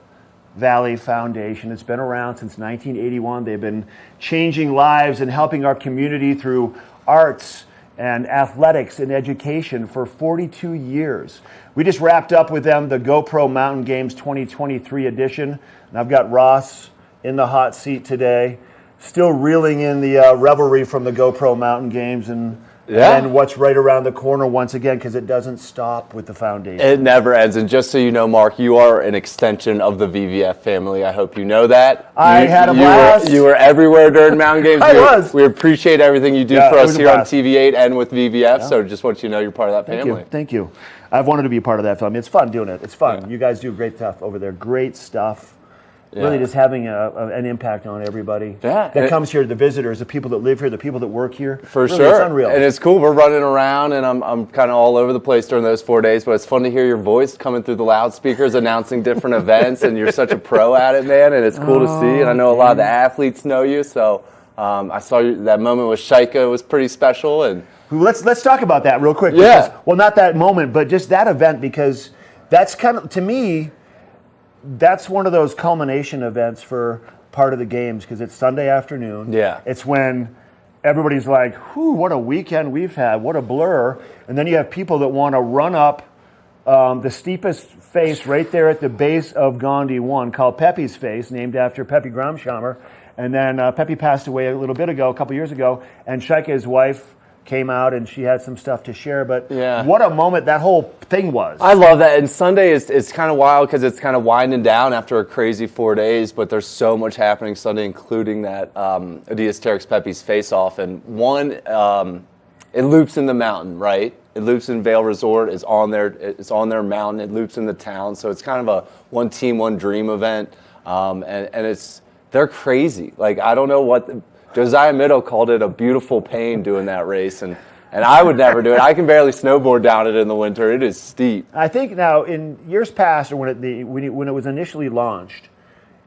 Valley Foundation. It's been around since 1981. They've been changing lives and helping our community through arts and athletics and education for 42 years. We just wrapped up with them the GoPro Mountain Games 2023 edition, and I've got Ross in the hot seat today, still reeling in the revelry from the GoPro Mountain Games and then what's right around the corner once again, because it doesn't stop with the foundation. It never ends. And just so you know, Mark, you are an extension of the VVF family. I hope you know that. I had a blast. You were everywhere during Mountain Games. I was. We appreciate everything you do for us here on TV8 and with VVF. So just want you to know you're part of that family. Thank you. I've wanted to be a part of that family. It's fun doing it. It's fun. You guys do great stuff over there. Great stuff. Really just having an impact on everybody that comes here, the visitors, the people that live here, the people that work here. For really, sure. It's unreal. And it's cool. We're running around, and I'm kind of all over the place during those 4 days, but it's fun to hear your voice coming through the loudspeakers, announcing different events, and you're such a pro at it, man, and it's cool to see. And I know a lot of the athletes know you, so I saw that moment with Shaika was pretty special. And Let's talk about that real quick. Because, well, not that moment, but just that event, because that's kind of, to me, that's one of those culmination events for part of the games, because it's Sunday afternoon. Yeah. It's when everybody's like, whew, what a weekend we've had, what a blur. And then you have people that want to run up the steepest face right there at the base of Gandhi 1, called Pepe's Face, named after Pepe Gramshammer. And then Pepe passed away a couple years ago, and Shaika, his wife, came out and she had some stuff to share. But what a moment that whole thing was. I love that. And Sunday is kind of wild because it's kind of winding down after a crazy 4 days, but there's so much happening Sunday, including that Adidas Terex Pepe's face-off. And one, it loops in the mountain, right? It loops in Vail Resort. It's on their mountain. It loops in the town. So it's kind of a one team, one dream event. And they're crazy. Like, I don't know what Josiah Mitto called it a beautiful pain doing that race, and I would never do it. I can barely snowboard down it in the winter. It is steep. I think now in years past, or when it was initially launched,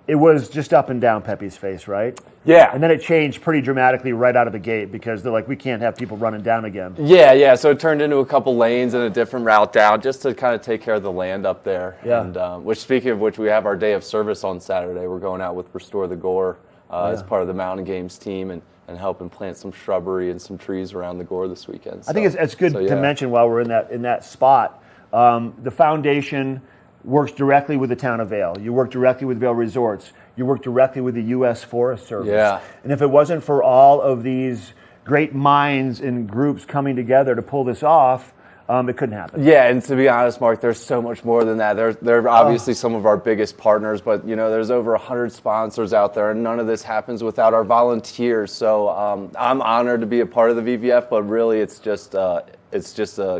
it was just up and down Pepe's Face, right? Yeah. And then it changed pretty dramatically right out of the gate because they're like, we can't have people running down again. Yeah. So it turned into a couple lanes and a different route down just to kind of take care of the land up there. Yeah. And which, speaking of which, we have our day of service on Saturday. We're going out with Restore the Gore as part of the Mountain Games team and helping plant some shrubbery and some trees around the Gore this weekend. I think it's good to mention while we're in that spot, the foundation works directly with the town of Vail. You work directly with Vail Resorts. You work directly with the U.S. Forest Service. Yeah. And if it wasn't for all of these great minds and groups coming together to pull this off, it couldn't happen. Yeah, and to be honest, Mark, there's so much more than that. They're obviously some of our biggest partners, but there's over 100 sponsors out there, and none of this happens without our volunteers. So I'm honored to be a part of the VVF, but really it's just a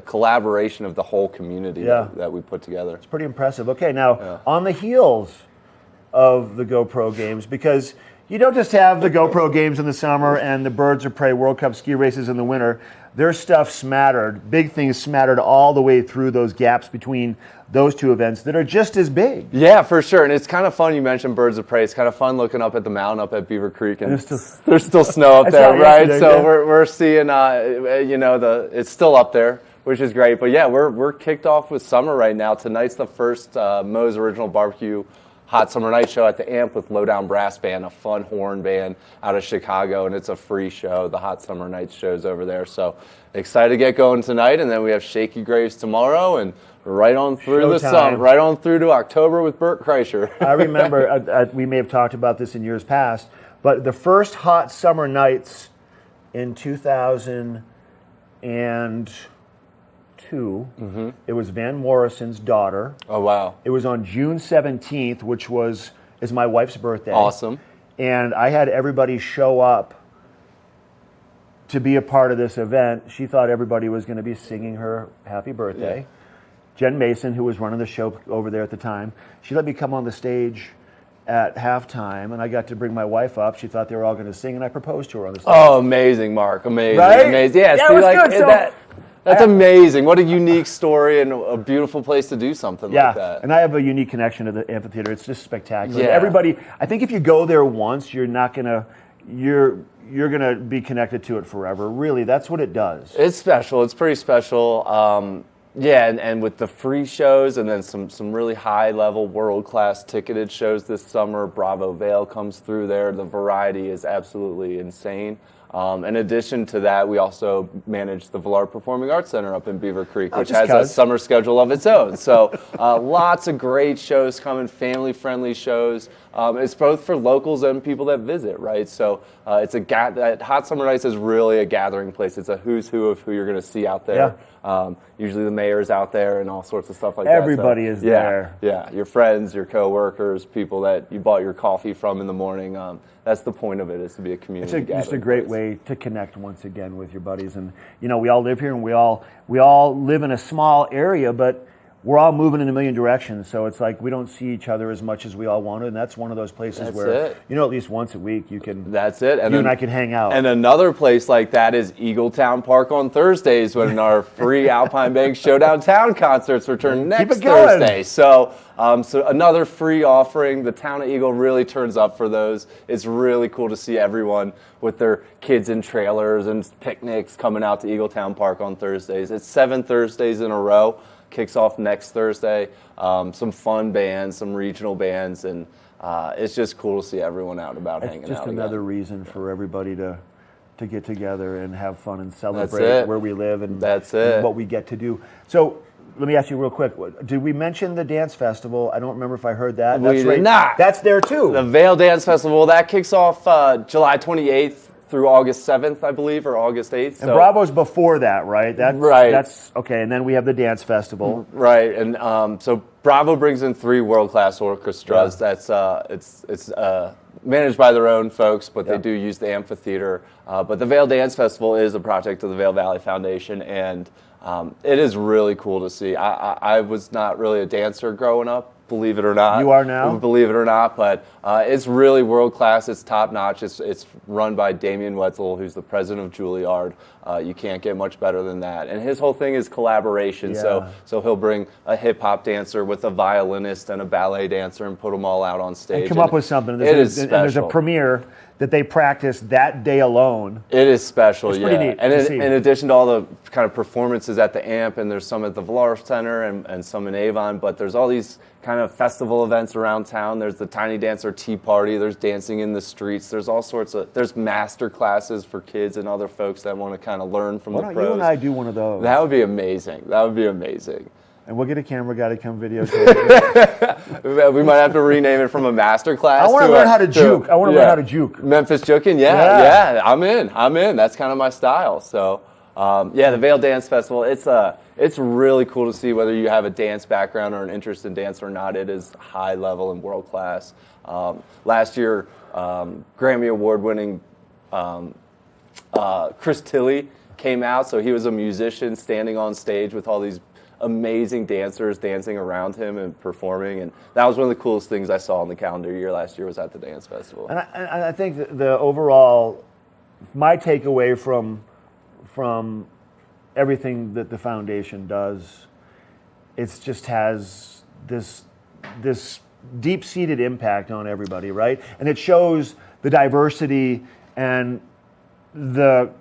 collaboration of the whole community that we put together. It's pretty impressive. Okay, now on the heels of the GoPro Games, because you don't just have the GoPro Games in the summer and the Birds of Prey World Cup ski races in the winter. Their stuff smattered. Big things smattered all the way through those gaps between those two events that are just as big. Yeah, for sure. And it's kind of fun. You mentioned Birds of Prey. It's kind of fun looking up at the mountain up at Beaver Creek, and there's still snow up there, right? So we're seeing, it's still up there, which is great. But yeah, we're kicked off with summer right now. Tonight's the first Moe's Original Barbecue Hot Summer Night Show at the Amp with Lowdown Brass Band, a fun horn band out of Chicago, and it's a free show. The Hot Summer Night show's over there, so excited to get going tonight. And then we have Shaky Graves tomorrow, and right on through the summer, right on through to October with Burt Kreischer. I remember we may have talked about this in years past, but the first Hot Summer Nights in 2002. It was Van Morrison's daughter. Oh, wow. It was on June 17th, which is my wife's birthday. Awesome. And I had everybody show up to be a part of this event. She thought everybody was going to be singing her happy birthday. Yeah. Jen Mason, who was running the show over there at the time, she let me come on the stage at halftime, and I got to bring my wife up. She thought they were all going to sing, and I proposed to her on the stage. Oh, amazing, Mark. Amazing. Right? Amazing. Yeah, it was good. That's amazing. What a unique story and a beautiful place to do something like that. And I have a unique connection to the amphitheater. It's just spectacular. Yeah. Everybody, I think if you go there once, you're gonna be connected to it forever. Really, that's what it does. It's special. It's pretty special. And with the free shows and then some really high-level, world-class ticketed shows this summer, Bravo Vail comes through there. The variety is absolutely insane. In addition to that, we also manage the Villard Performing Arts Center up in Beaver Creek, which has a summer schedule of its own. So lots of great shows coming, family-friendly shows. It's both for locals and people that visit, right? So that Hot Summer Nights is really a gathering place. It's a who's who of who you're going to see out there. Yeah. Usually the mayor's out there and all sorts of stuff like Everybody that. is there. Yeah, your friends, your coworkers, people that you bought your coffee from in the morning. That's the point of it, is to be a community gathering. It's a great way to connect once again with your buddies. And we all live here, and we all live in a small area, but we're all moving in a million directions. So it's like we don't see each other as much as we all want to, and that's one of those places where at least once a week you can. That's it. And I can hang out. And another place like that is Eagletown Park on Thursdays, when our free Alpine Bank Showdown Town concerts return next Thursday. So another free offering. The town of Eagle really turns up for those. It's really cool to see everyone with their kids in trailers and picnics coming out to Eagletown Park on Thursdays. It's 7 Thursdays in a row. Kicks off next Thursday. Some fun bands, some regional bands, and it's just cool to see everyone out and about hanging out. It's just another reason for everybody to to get together and have fun and celebrate where we live and what we get to do. So let me ask you real quick. Did we mention the dance festival? I don't remember if I heard that. We did not. That's there too. The Vail Dance Festival, that kicks off July 28th through August 7th, I believe, or August 8th. And Bravo's before that, right? Right. That's okay. And then we have the dance festival. Right. And so Bravo brings in 3 world-class orchestras. Yeah. It's managed by their own folks, but they do use the amphitheater. But the Vail Dance Festival is a project of the Vail Valley Foundation, and it is really cool to see. I was not really a dancer growing up, believe it or not. You are now? Believe it or not, but it's really world-class. It's top-notch. It's run by Damien Wetzel, who's the president of Juilliard. You can't get much better than that. And his whole thing is collaboration. Yeah. So he'll bring a hip-hop dancer with a violinist and a ballet dancer and put them all out on stage. And come up with something. There's a premiere that they practice that day alone. It is special, it's pretty neat and in addition to all the kind of performances at the AMP, and there's some at the Vlar Center and some in Avon, but there's all these kind of festival events around town. There's the Tiny Dancer Tea Party. There's dancing in the streets. There's all sorts of, there's master classes for kids and other folks that want to kind of learn from the pros. Why don't you and I do one of those? That would be amazing. That would be amazing. And we'll get a camera guy to come videotape. We might have to rename it from a master class. I want to learn how to juke. I want to learn how to juke. Memphis juking, yeah. I'm in. That's kind of my style. So, the Vail Dance Festival. It's really cool to see whether you have a dance background or an interest in dance or not. It is high level and world class. Last year, Grammy Award-winning Chris Tilley came out. So he was a musician standing on stage with all these amazing dancers dancing around him and performing, and that was one of the coolest things I saw in the calendar year last year was at the dance festival. And I think that the overall, my takeaway from everything that the foundation does, it just has this deep-seated impact on everybody, right? And it shows the diversity and the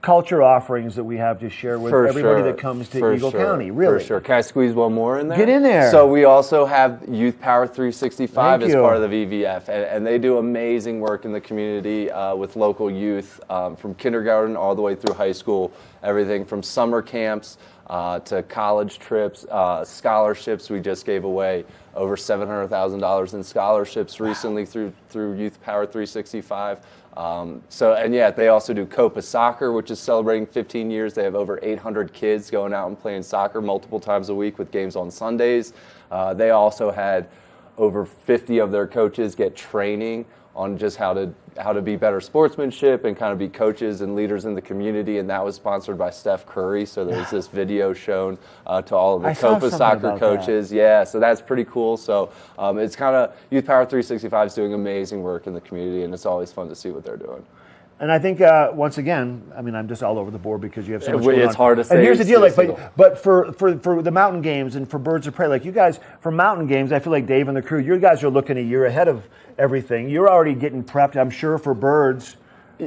culture offerings that we have to share with everybody that comes to Eagle County, really. For sure. Can I squeeze one more in there? Get in there. So we also have Youth Power 365 as part of the VVF, and they do amazing work in the community with local youth from kindergarten all the way through high school, everything from summer camps to college trips, scholarships. We just gave away over $700,000 in scholarships recently through Youth Power 365. They also do Copa Soccer, which is celebrating 15 years. They have over 800 kids going out and playing soccer multiple times a week with games on Sundays. They also had over 50 of their coaches get training on just how to be better sportsmanship and kind of be coaches and leaders in the community, and that was sponsored by Steph Curry. So there's this video shown to all of the Copa Soccer coaches. Yeah, so that's pretty cool. So it's kind of Youth Power 365 is doing amazing work in the community, and it's always fun to see what they're doing. And I think once again, I mean, I'm just all over the board because you have so much going on. It's hard to say. And here's the deal, but for the mountain games and for Birds of Prey, like you guys, for mountain games, I feel like Dave and the crew, you guys are looking a year ahead of everything. You're already getting prepped, I'm sure, for birds.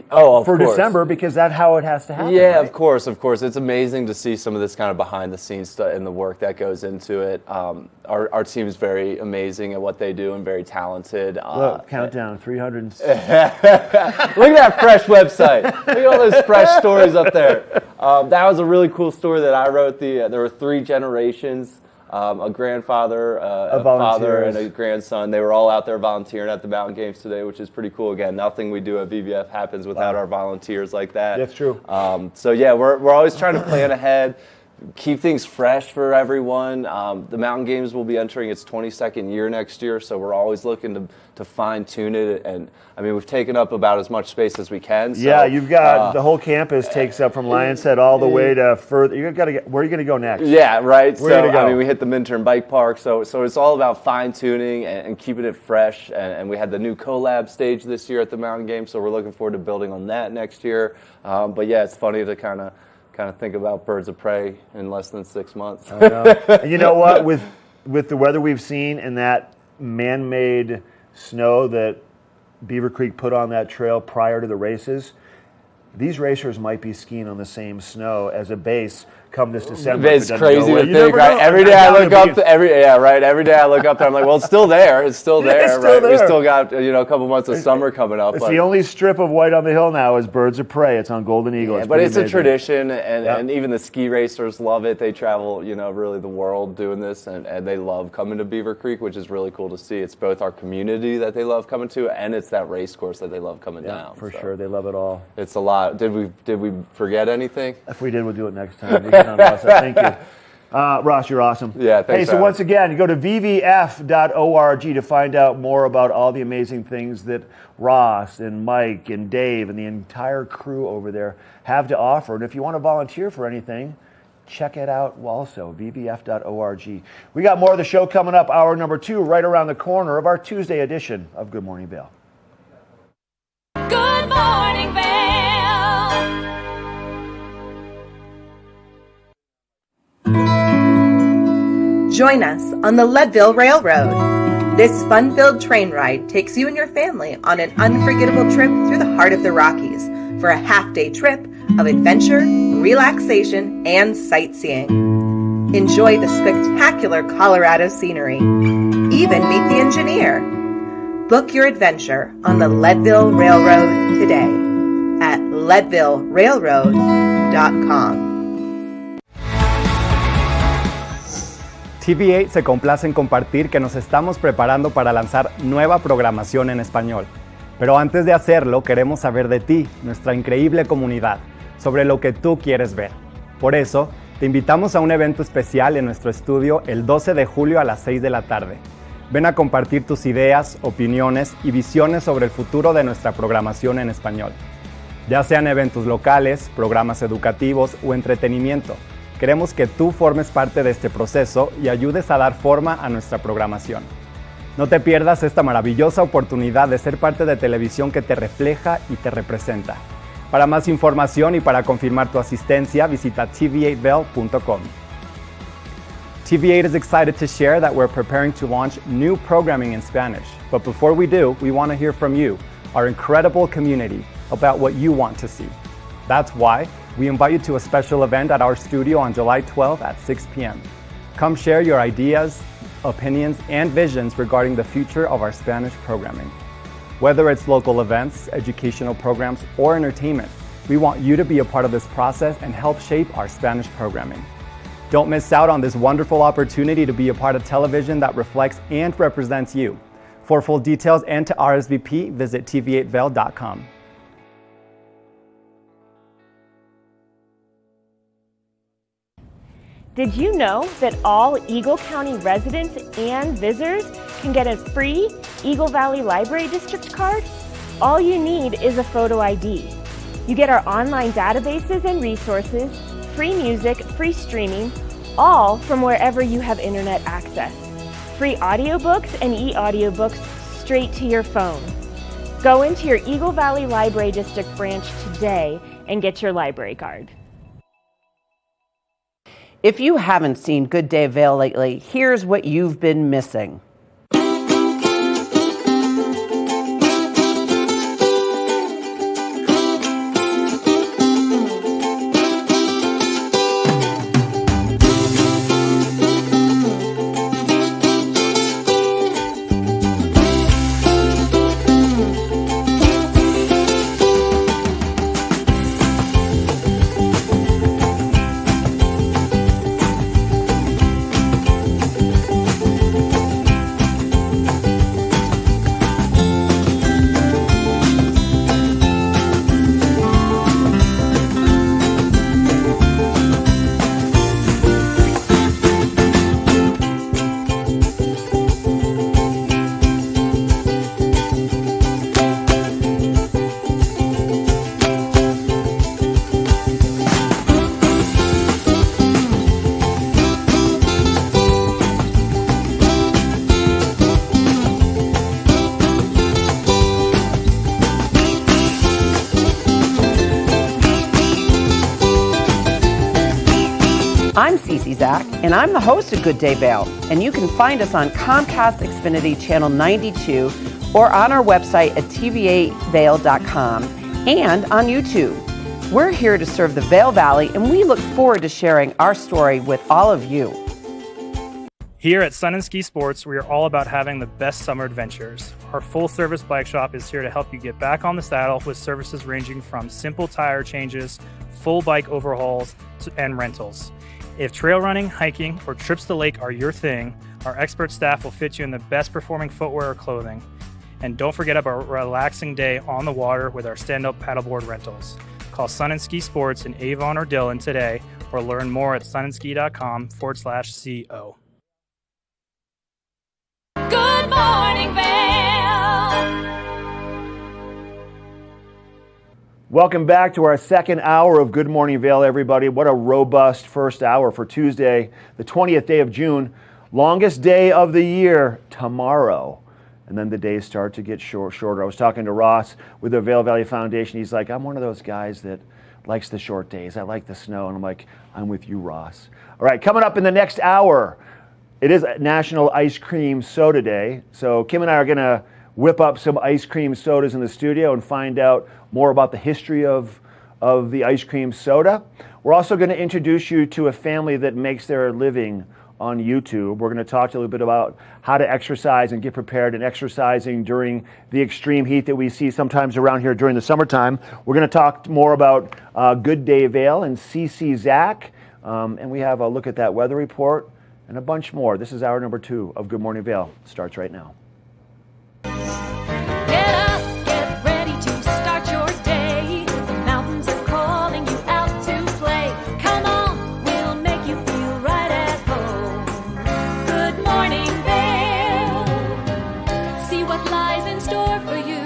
For December, because that's how it has to happen. Yeah, right? of course. It's amazing to see some of this kind of behind the scenes stuff and the work that goes into it. Our team is very amazing at what they do and very talented. Look, countdown, 300. Look at that fresh website. Look at all those fresh stories up there. That was a really cool story that I wrote. There were 3 generations. A grandfather, a father, and a grandson. They were all out there volunteering at the mountain games today, which is pretty cool. Again, nothing we do at VVF happens without our volunteers like that. That's true. We're always trying to plan ahead, keep things fresh for everyone. The mountain games will be entering its 22nd year next year, so we're always looking to fine tune it. And I mean, we've taken up about as much space as we can. So, yeah, you've got the whole campus takes up from Lion's Head all the way to further. Where are you going to go next? Yeah, right. Where are you going to go? I mean, we hit the Minturn Bike Park, so it's all about fine tuning and keeping it fresh. And we had the new collab stage this year at the mountain games, so we're looking forward to building on that next year. It's funny to kind of think about Birds of Prey in less than 6 months. I know. And you know what? With the weather we've seen and that man-made snow that Beaver Creek put on that trail prior to the races, these racers might be skiing on the same snow as a base come this December. It's if it doesn't crazy go to away. You think, never right? know. Every I'm day I down look to up, every day I look up there, I'm like, well, it's still there. It's still there, it's still right? there. We still got, a couple months of summer coming up. It's the only strip of white on the hill now is Birds of Prey. It's on Golden Eagle. Yeah, but it's pretty a tradition, amazing. and even the ski racers love it. They travel, really the world doing this, and they love coming to Beaver Creek, which is really cool to see. It's both our community that they love coming to, and it's that race course that they love coming down. For sure, they love it all. It's a lot. Did we forget anything? If we did, we'll do it next time. Thank you. Ross, you're awesome. Yeah, thanks. Hey, so once again, you go to vvf.org to find out more about all the amazing things that Ross and Mike and Dave and the entire crew over there have to offer. And if you want to volunteer for anything, check it out also, vvf.org. We got more of the show coming up, hour number 2, right around the corner of our Tuesday edition of Good Morning Vail. Good morning, Vail. Join us on the Leadville Railroad. This fun-filled train ride takes you and your family on an unforgettable trip through the heart of the Rockies for a half-day trip of adventure, relaxation, and sightseeing. Enjoy the spectacular Colorado scenery. Even meet the engineer. Book your adventure on the Leadville Railroad today at leadvillerailroad.com. TV8 se complace en compartir que nos estamos preparando para lanzar nueva programación en español. Pero antes de hacerlo, queremos saber de ti, nuestra increíble comunidad, sobre lo que tú quieres ver. Por eso, te invitamos a un evento especial en nuestro estudio el 12 de julio a las 6 de la tarde. Ven a compartir tus ideas, opiniones y visiones sobre el futuro de nuestra programación en español. Ya sean eventos locales, programas educativos o entretenimiento, queremos que tú formes parte de este proceso y ayudes a dar forma a nuestra programación. No te pierdas esta maravillosa oportunidad de ser parte de televisión que te refleja y te representa. Para más información y para confirmar tu asistencia, visita tv8vail.com. TV8 is excited to share that we're preparing to launch new programming in Spanish. But before we do, we want to hear from you, our incredible community, about what you want to see. That's why we invite you to a special event at our studio on July 12th at 6 p.m. Come share your ideas, opinions, and visions regarding the future of our Spanish programming. Whether it's local events, educational programs, or entertainment, we want you to be a part of this process and help shape our Spanish programming. Don't miss out on this wonderful opportunity to be a part of television that reflects and represents you. For full details and to RSVP, visit tv8vail.com. Did you know that all Eagle County residents and visitors can get a free Eagle Valley Library District card? All you need is a photo ID. You get our online databases and resources, free music, free streaming, all from wherever you have internet access. Free audiobooks and e-audiobooks straight to your phone. Go into your Eagle Valley Library District branch today and get your library card. If you haven't seen Good Day Vail lately, here's what you've been missing. I'm Cece Zach, and I'm the host of Good Day Vail, and you can find us on Comcast Xfinity Channel 92 or on our website at tv8vail.com and on YouTube. We're here to serve the Vail Valley, and we look forward to sharing our story with all of you. Here at Sun and Ski Sports, we are all about having the best summer adventures. Our full-service bike shop is here to help you get back on the saddle with services ranging from simple tire changes, full bike overhauls, and rentals. If trail running, hiking, or trips to the lake are your thing, our expert staff will fit you in the best performing footwear or clothing. And don't forget about a relaxing day on the water with our stand-up paddleboard rentals. Call Sun and Ski Sports in Avon or Dillon today, or learn more at sunandski.com/CO. Good morning, Vail. Welcome back to our second hour of Good Morning Vail, everybody. What a robust first hour for Tuesday, the 20th day of June. Longest day of the year, tomorrow. And then the days start to get shorter. I was talking to Ross with the Vail Valley Foundation. He's like, I'm one of those guys that likes the short days. I like the snow. And I'm like, I'm with you, Ross. All right, coming up in the next hour, it is National Ice Cream Soda Day. So Kim and I are going to whip up some ice cream sodas in the studio and find out more about the history of the ice cream soda. We're also going to introduce you to a family that makes their living on YouTube. We're going to talk to you a little bit about how to exercise and get prepared and exercising during the extreme heat that we see sometimes around here during the summertime. We're going to talk more about Good Day Vail and CC Zach. And we have a look at that weather report and a bunch more. This is hour number 2 of Good Morning Vail. It starts right now. Get up, get ready to start your day. The mountains are calling you out to play. Come on, we'll make you feel right at home. Good morning, Vail. See what lies in store for you.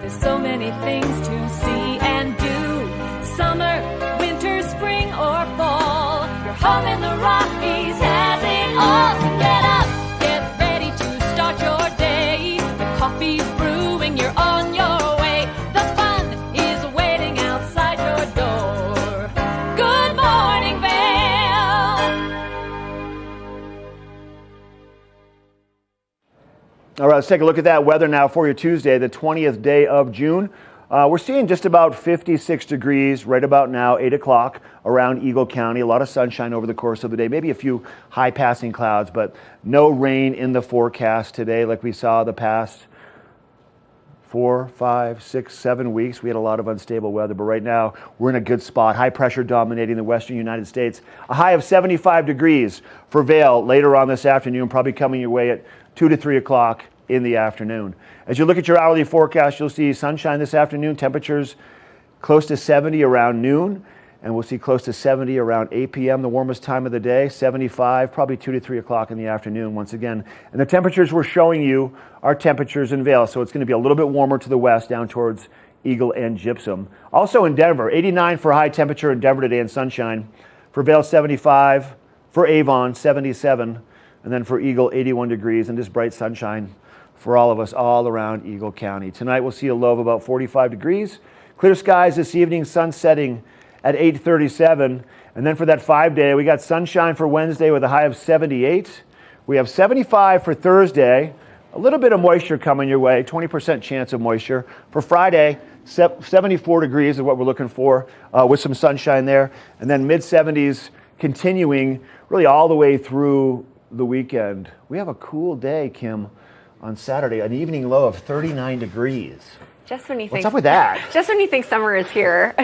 There's so many things to see and do. Summer, winter, spring, or fall. Your home in the Rockies has it all. So get up, get ready to start your day. The coffee's brewing, you're on your way. The fun is waiting outside your door. Good morning, Vail. All right, let's take a look at that weather now for your Tuesday, the 20th day of June. We're seeing just about 56 degrees right about now, 8 o'clock around Eagle County. A lot of sunshine over the course of the day, maybe a few high passing clouds, but no rain in the forecast today like we saw the past 4, 5, 6, 7 weeks. We had a lot of unstable weather, but right now we're in a good spot. High pressure dominating the western United States. A high of 75 degrees for Vail later on this afternoon, probably coming your way at 2 to 3 o'clock in the afternoon. As you look at your hourly forecast, you'll see sunshine this afternoon, temperatures close to 70 around noon, and we'll see close to 70 around 8 p.m., the warmest time of the day, 75, probably 2 to 3 o'clock in the afternoon once again. And the temperatures we're showing you are temperatures in Vail, so it's going to be a little bit warmer to the west down towards Eagle and Gypsum. Also in Denver, 89 for high temperature in Denver today and sunshine. For Vail, 75. For Avon, 77. And then for Eagle, 81 degrees and just bright sunshine for all of us all around Eagle County. Tonight we'll see a low of about 45 degrees. Clear skies this evening, sun setting at 8:37. And then for that 5-day, we got sunshine for Wednesday with a high of 78. We have 75 for Thursday. A little bit of moisture coming your way, 20% chance of moisture. For Friday, 74 degrees is what we're looking for with some sunshine there. And then mid-70s continuing really all the way through the weekend. We have a cool day, Kim, on Saturday, an evening low of 39 degrees. Just when you What's think, up with that? Just when you think summer is here,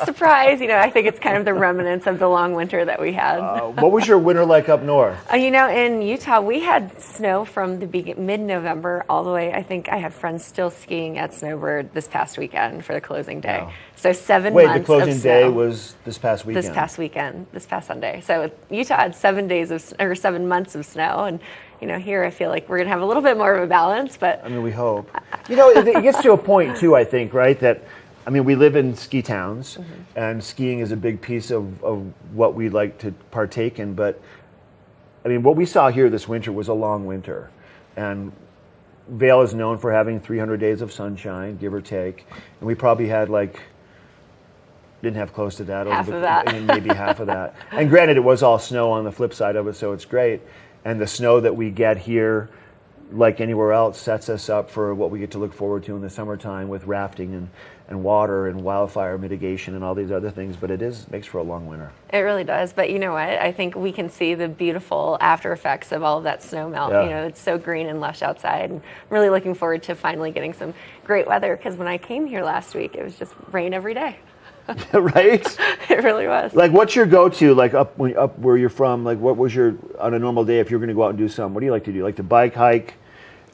surprise, I think it's kind of the remnants of the long winter that we had. What was your winter like up north? In Utah, we had snow from the mid-November all the way. I think I had friends still skiing at Snowbird this past weekend for the closing day. Wow. So 7 months of snow. Wait, the closing day was this past weekend? This past Sunday. So Utah had 7 months of snow, and here I feel like we're going to have a little bit more of a balance, but... I mean, we hope. It gets to a point, too, I think, right, that, we live in ski towns, and skiing is a big piece of what we like to partake in, but, what we saw here this winter was a long winter, and Vail is known for having 300 days of sunshine, give or take, and we probably had, didn't have close to that. Half of that. Maybe half of that. And granted, it was all snow on the flip side of it, so it's great. And the snow that we get here like anywhere else, sets us up for what we get to look forward to in the summertime with rafting and water and wildfire mitigation and all these other things. But makes for a long winter. It really does. But you know what? I think we can see the beautiful after effects of all of that snow melt. Yeah. You know, it's so green and lush outside. And I'm really looking forward to finally getting some great weather, because when I came here last week, it was just rain every day. Right? It really was. Like, what's your go-to, like up where you're from? Like, what was your, on a normal day, if you're going to go out and do something, what do you like to do? You like to bike, hike?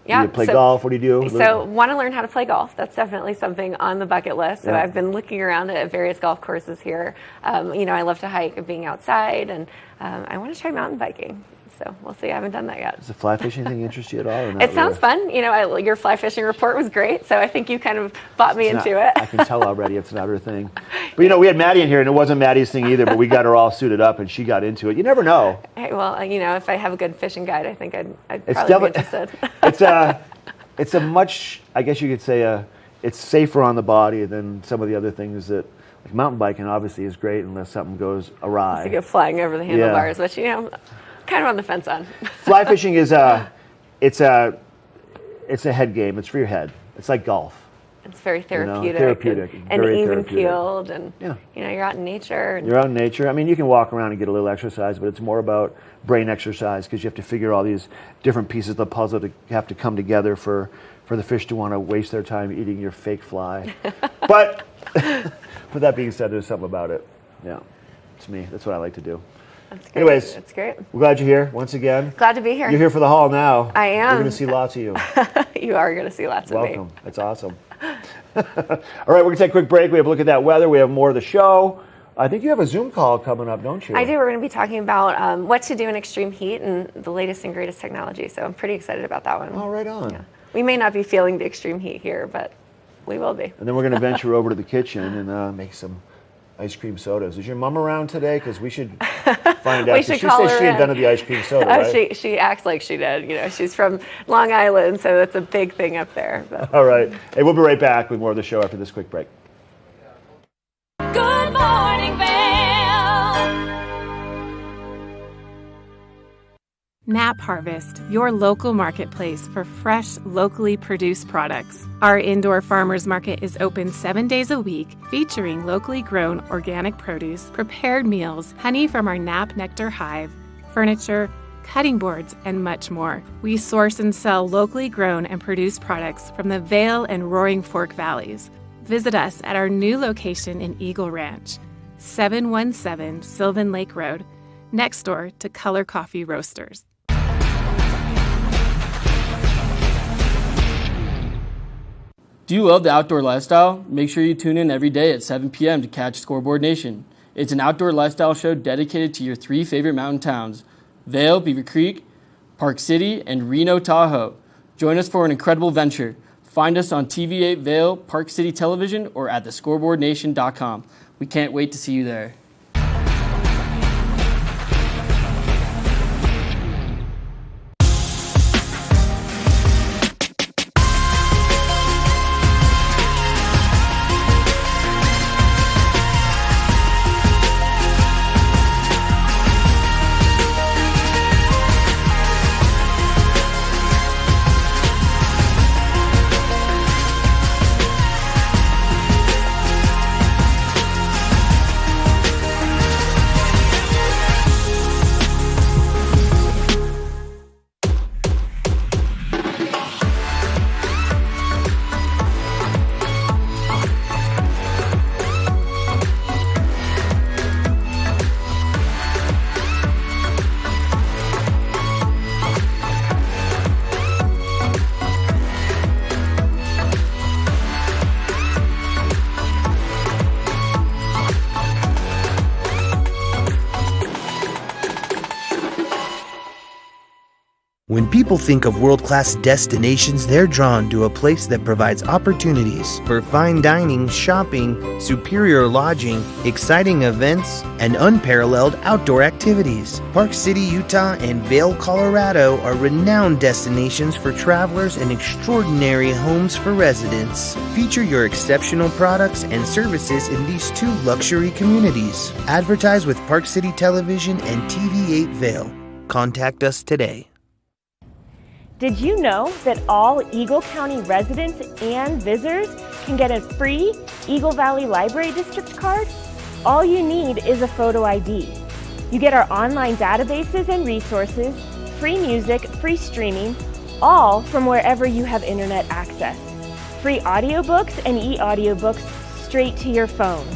Yeah, Do you play golf? What do you do? So want to learn how to play golf. That's definitely something on the bucket list. So Yeah. I've been looking around at various golf courses here. You know, I love to hike and being outside, and I want to try mountain biking. So we'll see. I haven't done that yet. Does the fly fishing thing interest you at all? Or not It sounds really? fun. You know, your fly fishing report was great. So I think you kind of bought me into it. I can tell already it's not her thing. But you know, we had Maddie in here, and it wasn't Maddie's thing either, but we got her all suited up, and she got into it. You never know. Hey, well, you know, if I have a good fishing guide, I think I'd It's probably be interested. It's a much, I guess you could say, it's safer on the body than some of the other things that, like mountain biking obviously is great unless something goes awry. To go flying over the handlebars, which, you know, kind of on the fence on. Fly fishing is it's a head game. It's for your head. It's like golf. It's very therapeutic, therapeutic, and very even therapeutic. keeled, and you know, you're out in nature. And You're out in nature. I mean, you can walk around and get a little exercise, but it's more about brain exercise because you have to figure all these different pieces of the puzzle to have to come together for the fish to want to waste their time eating your fake fly. But with that being said, there's something about it. Yeah, it's me. That's what I like to do. That's great. Anyways, that's great. We're glad you're here once again. Glad to be here. You're here for the haul now. I am. We're going to see lots of you. You are going to see lots of me. Welcome. That's awesome. All right, we're going to take a quick break. We have a look at that weather. We have more of the show. I think you have a Zoom call coming up, don't you? I do. We're going to be talking about what to do in extreme heat and the latest and greatest technology. So I'm pretty excited about that one. Oh, right on. Yeah. We may not be feeling the extreme heat here, but we will be. And then we're going to venture over to the kitchen and make some ice cream sodas. Is your mom around today? Because we should find out. We should She call says her she in. invented the ice cream soda, Oh, right? she acts like she did. You know, she's from Long Island, so that's a big thing up there. But. All right. Hey, we'll be right back with more of the show after this quick break. Good morning, Vail. Nap Harvest, your local marketplace for fresh, locally produced products. Our indoor farmers market is open 7 days a week, featuring locally grown organic produce, prepared meals, honey from our Nap Nectar hive, furniture, cutting boards, and much more. We source and sell locally grown and produced products from the Vail and Roaring Fork Valleys. Visit us at our new location in Eagle Ranch, 717 Sylvan Lake Road, next door to Color Coffee Roasters. Do you love the outdoor lifestyle? Make sure you tune in every day at 7 p.m. to catch Scoreboard Nation. It's an outdoor lifestyle show dedicated to your 3 favorite mountain towns, Vail, Beaver Creek, Park City, and Reno, Tahoe. Join us for an incredible venture. Find us on TV8 Vail, Park City Television, or at thescoreboardnation.com. We can't wait to see you there. When people think of world-class destinations, they're drawn to a place that provides opportunities for fine dining, shopping, superior lodging, exciting events, and unparalleled outdoor activities. Park City, Utah, and Vail, Colorado are renowned destinations for travelers and extraordinary homes for residents. Feature your exceptional products and services in these 2 luxury communities. Advertise with Park City Television and TV8 Vail. Contact us today. Did you know that all Eagle County residents and visitors can get a free Eagle Valley Library District card? All you need is a photo ID. You get our online databases and resources, free music, free streaming, all from wherever you have internet access. Free audiobooks and e-audiobooks straight to your phone.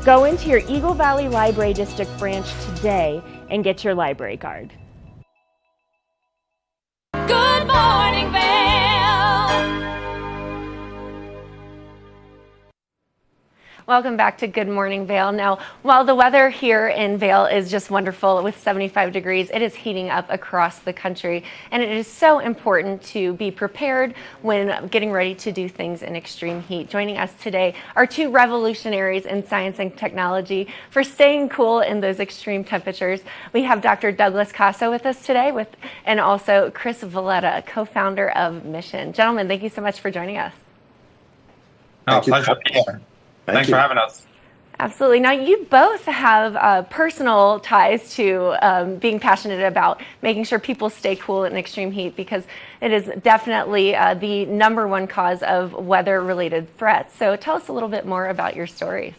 Go into your Eagle Valley Library District branch today and get your library card. Good morning, Vail. Welcome back to Good Morning Vail. Now, while the weather here in Vail is just wonderful with 75 degrees, it is heating up across the country, and it is so important to be prepared when getting ready to do things in extreme heat. Joining us today are two revolutionaries in science and technology for staying cool in those extreme temperatures. We have Dr. Douglas Casa with us today, and also Chris Valletta, co-founder of Mission. Gentlemen, thank you so much for joining us. Pleasure. Thanks for having us. Absolutely. Now, you both have personal ties to being passionate about making sure people stay cool in extreme heat, because it is definitely the number one cause of weather-related threats. So tell us a little bit more about your stories.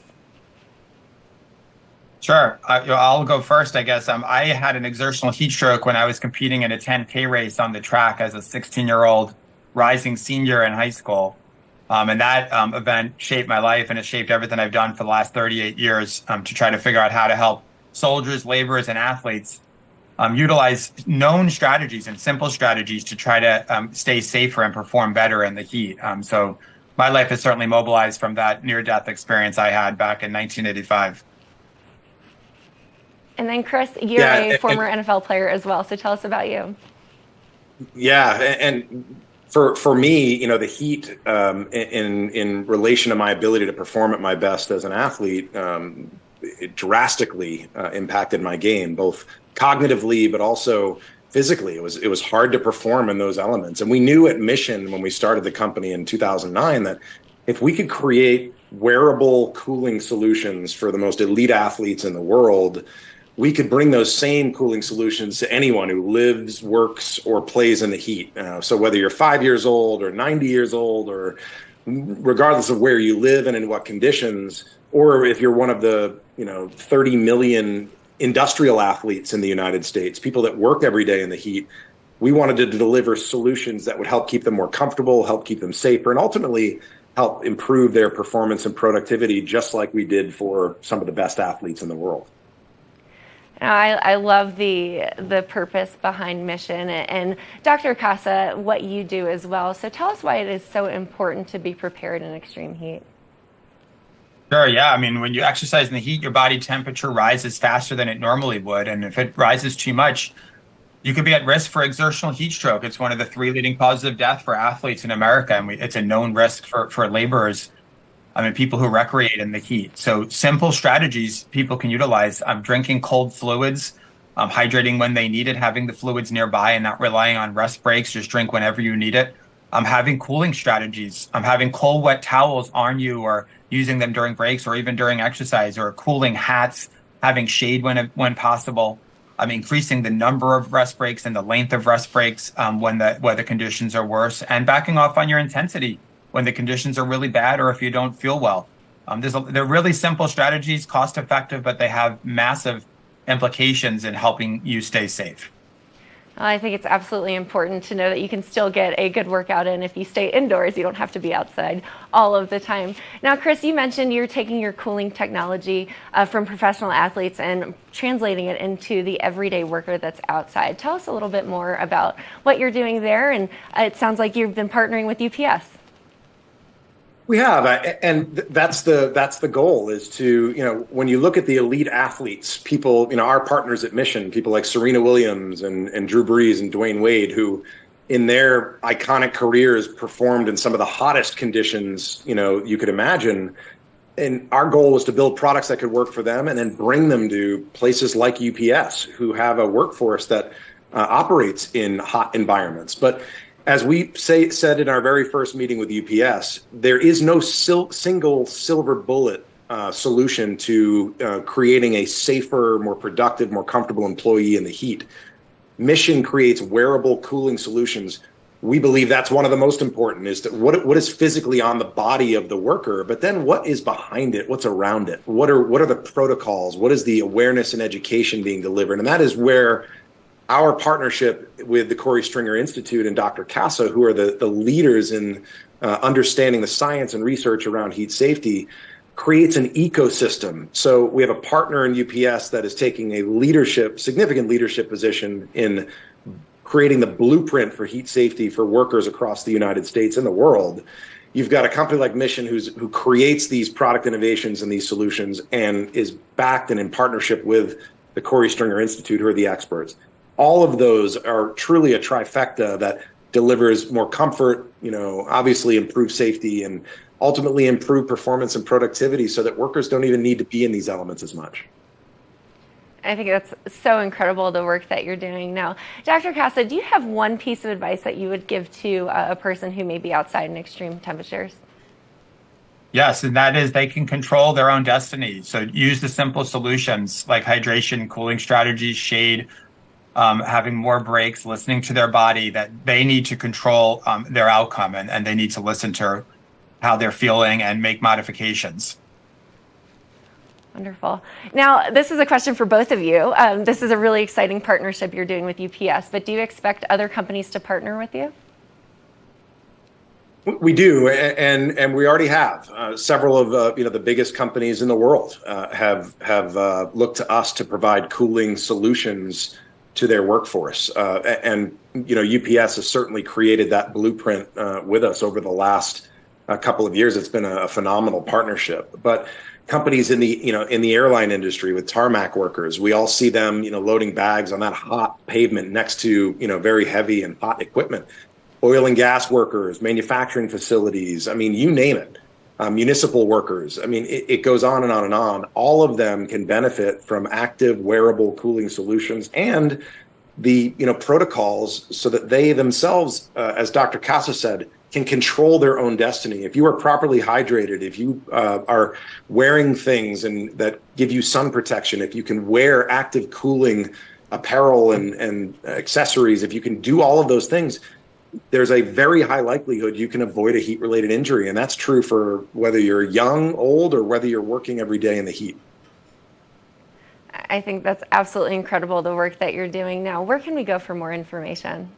Sure. I'll go first, I guess. I had an exertional heat stroke when I was competing in a 10K race on the track as a 16-year-old rising senior in high school. And that event shaped my life, and it shaped everything I've done for the last 38 years to try to figure out how to help soldiers, laborers, and athletes utilize known strategies and simple strategies to try to stay safer and perform better in the heat. So my life is certainly mobilized from that near-death experience I had back in 1985. And then, Chris, you're a former NFL player as well, so tell us about you. Yeah, and for me, you know, the heat in relation to my ability to perform at my best as an athlete, it drastically impacted my game, both cognitively but also physically. It was hard to perform in those elements, and we knew at Mission when we started the company in 2009 that if we could create wearable cooling solutions for the most elite athletes in the world, we could bring those same cooling solutions to anyone who lives, works, or plays in the heat. So whether you're 5 years old or 90 years old, or regardless of where you live and in what conditions, or if you're one of the 30 million industrial athletes in the United States, people that work every day in the heat, we wanted to deliver solutions that would help keep them more comfortable, help keep them safer, and ultimately help improve their performance and productivity, just like we did for some of the best athletes in the world. I love the purpose behind Mission, and Dr. Casa, what you do as well. So tell us why it is so important to be prepared in extreme heat. Sure, yeah. I mean, when you exercise in the heat, your body temperature rises faster than it normally would. And if it rises too much, you could be at risk for exertional heat stroke. It's one of the 3 leading causes of death for athletes in America, and it's a known risk for laborers. I mean, people who recreate in the heat. So simple strategies people can utilize. Drinking cold fluids, hydrating when they need it, having the fluids nearby and not relying on rest breaks. Just drink whenever you need it. Having cooling strategies. Having cold, wet towels on you, or using them during breaks or even during exercise, or cooling hats, having shade when possible. Increasing the number of rest breaks and the length of rest breaks when the weather conditions are worse, and backing off on your intensity when the conditions are really bad or if you don't feel well. They're really simple strategies, cost effective, but they have massive implications in helping you stay safe. I think it's absolutely important to know that you can still get a good workout in if you stay indoors. You don't have to be outside all of the time. Now, Chris, you mentioned you're taking your cooling technology from professional athletes and translating it into the everyday worker that's outside. Tell us a little bit more about what you're doing there. And it sounds like you've been partnering with UPS. We have, and that's the goal, is to, when you look at the elite athletes, people, our partners at Mission, people like Serena Williams and Drew Brees and Dwayne Wade, who in their iconic careers performed in some of the hottest conditions, you could imagine. And our goal was to build products that could work for them and then bring them to places like UPS, who have a workforce that operates in hot environments. But as we said in our very first meeting with UPS, there is no single silver bullet solution to creating a safer, more productive, more comfortable employee in the heat. Mission creates wearable cooling solutions we believe that's one of the most important, is that what is physically on the body of the worker, but then what is behind it, what's around it, what are the protocols, what is the awareness and education being delivered. And that is where our partnership with the Corey Stringer Institute and Dr. Casa, who are the leaders in understanding the science and research around heat safety, creates an ecosystem. So we have a partner in UPS that is taking a significant leadership position in creating the blueprint for heat safety for workers across the United States and the world. You've got a company like Mission who creates these product innovations and these solutions and is backed and in partnership with the Corey Stringer Institute, who are the experts. All of those are truly a trifecta that delivers more comfort, obviously improve safety, and ultimately improve performance and productivity so that workers don't even need to be in these elements as much. I think that's so incredible, the work that you're doing now. Dr. Casa, do you have one piece of advice that you would give to a person who may be outside in extreme temperatures? Yes, and that is they can control their own destiny. So use the simple solutions like hydration, cooling strategies, shade, having more breaks, listening to their body, that they need to control their outcome, and they need to listen to how they're feeling and make modifications. Wonderful. Now, this is a question for both of you. This is a really exciting partnership you're doing with UPS, but do you expect other companies to partner with you? We do, and we already have. Several of the biggest companies in the world have looked to us to provide cooling solutions to their workforce, and UPS has certainly created that blueprint with us over the last couple of years. It's been a phenomenal partnership, but companies in the airline industry with tarmac workers, we all see them, loading bags on that hot pavement next to, very heavy and hot equipment. Oil and gas workers, manufacturing facilities, you name it. Municipal workers, it goes on and on and on. All of them can benefit from active wearable cooling solutions and the, protocols so that they themselves, as Dr. Casa said, can control their own destiny. If you are properly hydrated, if you are wearing things and that give you sun protection, if you can wear active cooling apparel and accessories, if you can do all of those things, there's a very high likelihood you can avoid a heat-related injury. And that's true for whether you're young, old, or whether you're working every day in the heat. I think that's absolutely incredible, the work that you're doing now. Where can we go for more information?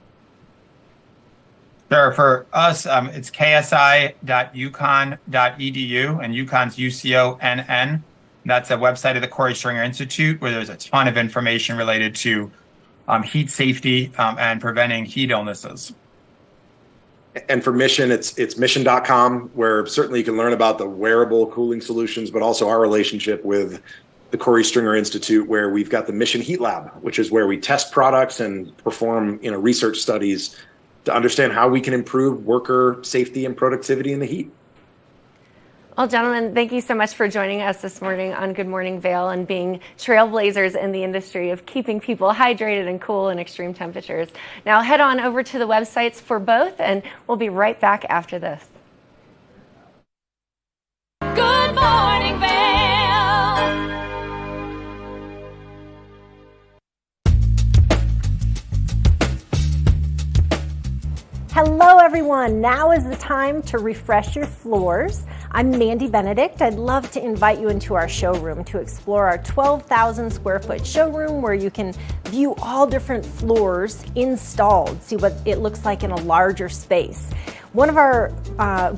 Sure. For us, it's ksi.uconn.edu, and UConn's UCONN. That's a website of the Corey Stringer Institute where there's a ton of information related to heat safety and preventing heat illnesses. And for Mission, it's mission.com, where certainly you can learn about the wearable cooling solutions, but also our relationship with the Corey Stringer Institute, where we've got the Mission Heat Lab, which is where we test products and perform research studies to understand how we can improve worker safety and productivity in the heat. Well, gentlemen, thank you so much for joining us this morning on Good Morning Vail and being trailblazers in the industry of keeping people hydrated and cool in extreme temperatures. Now head on over to the websites for both, and we'll be right back after this. Good Morning Vail. Hello everyone, now is the time to refresh your floors. I'm Mandy Benedict. I'd love to invite you into our showroom to explore our 12,000 square foot showroom where you can view all different floors installed, see what it looks like in a larger space. One of our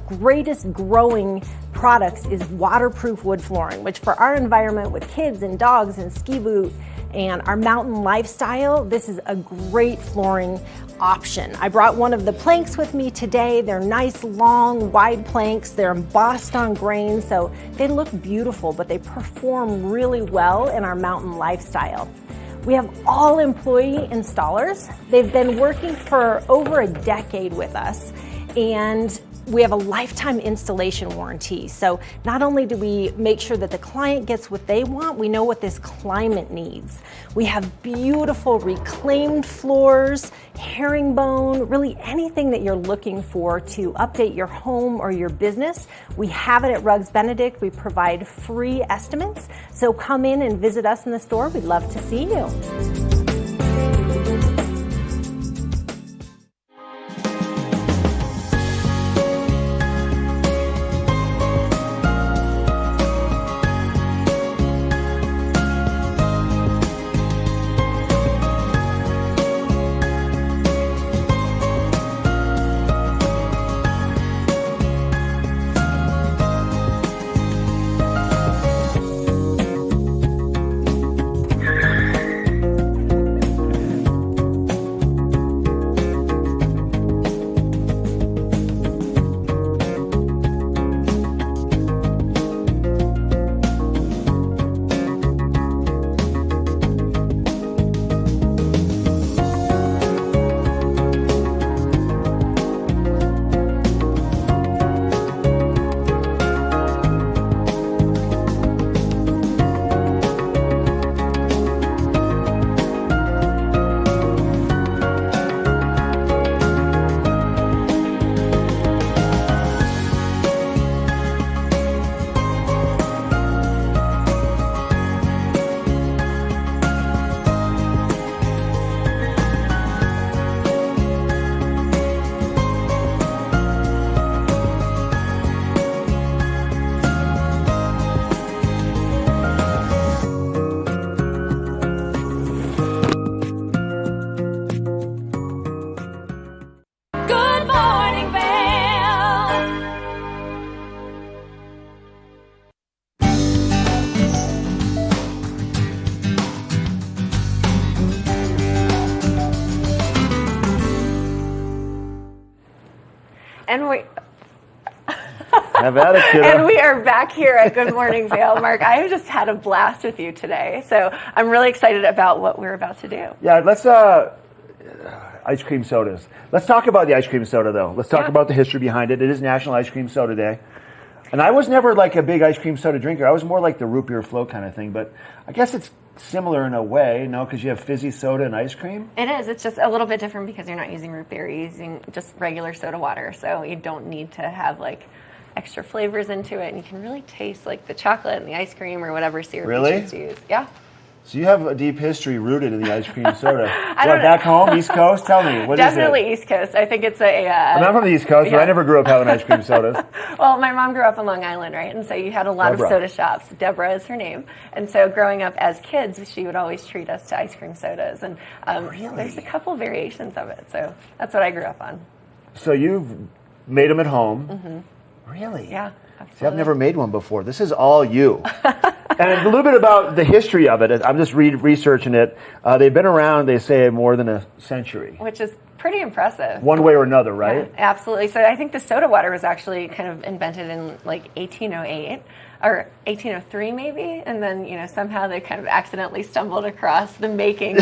greatest growing products is waterproof wood flooring, which for our environment with kids and dogs and ski boot and our mountain lifestyle, this is a great flooring option. I brought one of the planks with me today. They're nice, long, wide planks. They're embossed on grain, so they look beautiful, but they perform really well in our mountain lifestyle. We have all employee installers. They've been working for over a decade with us, and we have a lifetime installation warranty. So not only do we make sure that the client gets what they want, we know what this climate needs. We have beautiful reclaimed floors, herringbone, really anything that you're looking for to update your home or your business. We have it at Rugs Benedict. We provide free estimates. So come in and visit us in the store. We'd love to see you. And we Have at it, kiddo. and we are back here at Good Morning Vail. Mark, I have just had a blast with you today, so I'm really excited about what we're about to do. Yeah, let's ice cream sodas. Let's talk about the ice cream soda, though. Let's talk about the history behind it. It is National Ice Cream Soda Day. And I was never like a big ice cream soda drinker. I was more like the root beer float kind of thing. But I guess it's similar in a way, no? Because you have fizzy soda and ice cream. It is. It's just a little bit different because you're not using root beer. You're using just regular soda water. So you don't need to have like extra flavors into it. And you can really taste like the chocolate and the ice cream or whatever syrup you choose to use. Yeah. So you have a deep history rooted in the ice cream soda. Back home, East Coast? Tell me, what is it? Definitely East Coast. I think it's a... I'm not from the East Coast, but I never grew up having ice cream sodas. Well, my mom grew up on Long Island, right? And so you had a lot of soda shops. Deborah is her name. And so growing up as kids, she would always treat us to ice cream sodas. And there's a couple variations of it. So that's what I grew up on. So you've made them at home. Mm-hmm. Really? Yeah, absolutely. See, I've never made one before. This is all you. And a little bit about the history of it. I'm just researching it. They've been around, they say, more than a century. Which is pretty impressive. One way or another, right? Yeah, absolutely. So I think the soda water was actually kind of invented in like 1808 or 1803 maybe. And then, somehow they kind of accidentally stumbled across the making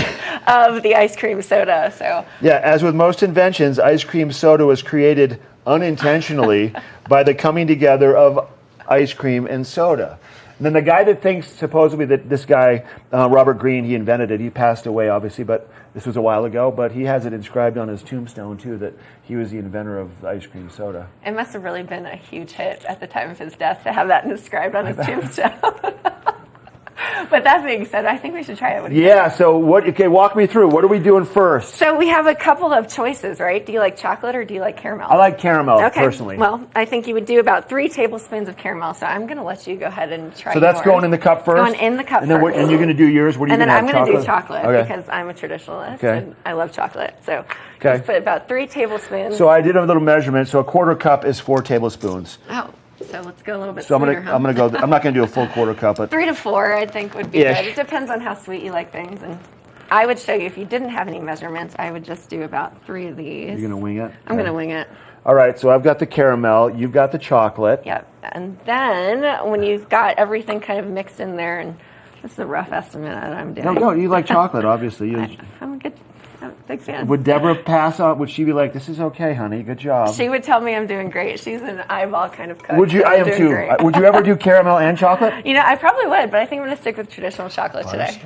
of the ice cream soda. So yeah, as with most inventions, ice cream soda was created unintentionally by the coming together of ice cream and soda. And then the guy that thinks supposedly that this guy, Robert Greene, he invented it. He passed away, obviously, but this was a while ago. But he has it inscribed on his tombstone, too, that he was the inventor of the ice cream soda. It must have really been a huge hit at the time of his death to have that inscribed on his tombstone. But that being said, I think we should try it. Yeah, so walk me through. What are we doing first? So we have a couple of choices, right? Do you like chocolate or do you like caramel? I like caramel, personally. Well, I think you would do about 3 tablespoons of caramel, so I'm going to let you go ahead and try So that's yours. going in the cup first? Going in the cup and then first. And you're going to do yours? What are you going to have, And then I'm going to do chocolate Okay. because I'm a traditionalist Okay. and I love chocolate. So Okay. just put about 3 tablespoons. So I did a little measurement. So a quarter cup is 4 tablespoons. Oh, so let's go a little bit So sweeter, I'm going to go. I'm not going to do a full quarter cup, but 3 to 4, I think, would be Ish. good. It depends on how sweet you like things. And I would show you, if you didn't have any measurements, I would just do about 3 of these. you're going to wing it. I'm going to wing it. All right. So I've got the caramel. You've got the chocolate. Yep. And then when you've got everything kind of mixed in there, and this is a rough estimate that I'm doing. No, you like chocolate, obviously. I'm a big fan. Would Deborah pass on? Would she be like, "This is okay, honey. Good job"? She would tell me I'm doing great. She's an eyeball kind of cook. Would you? so I I'm am doing too. great. Would you ever do caramel and chocolate? I probably would, but I think I'm going to stick with traditional chocolate today.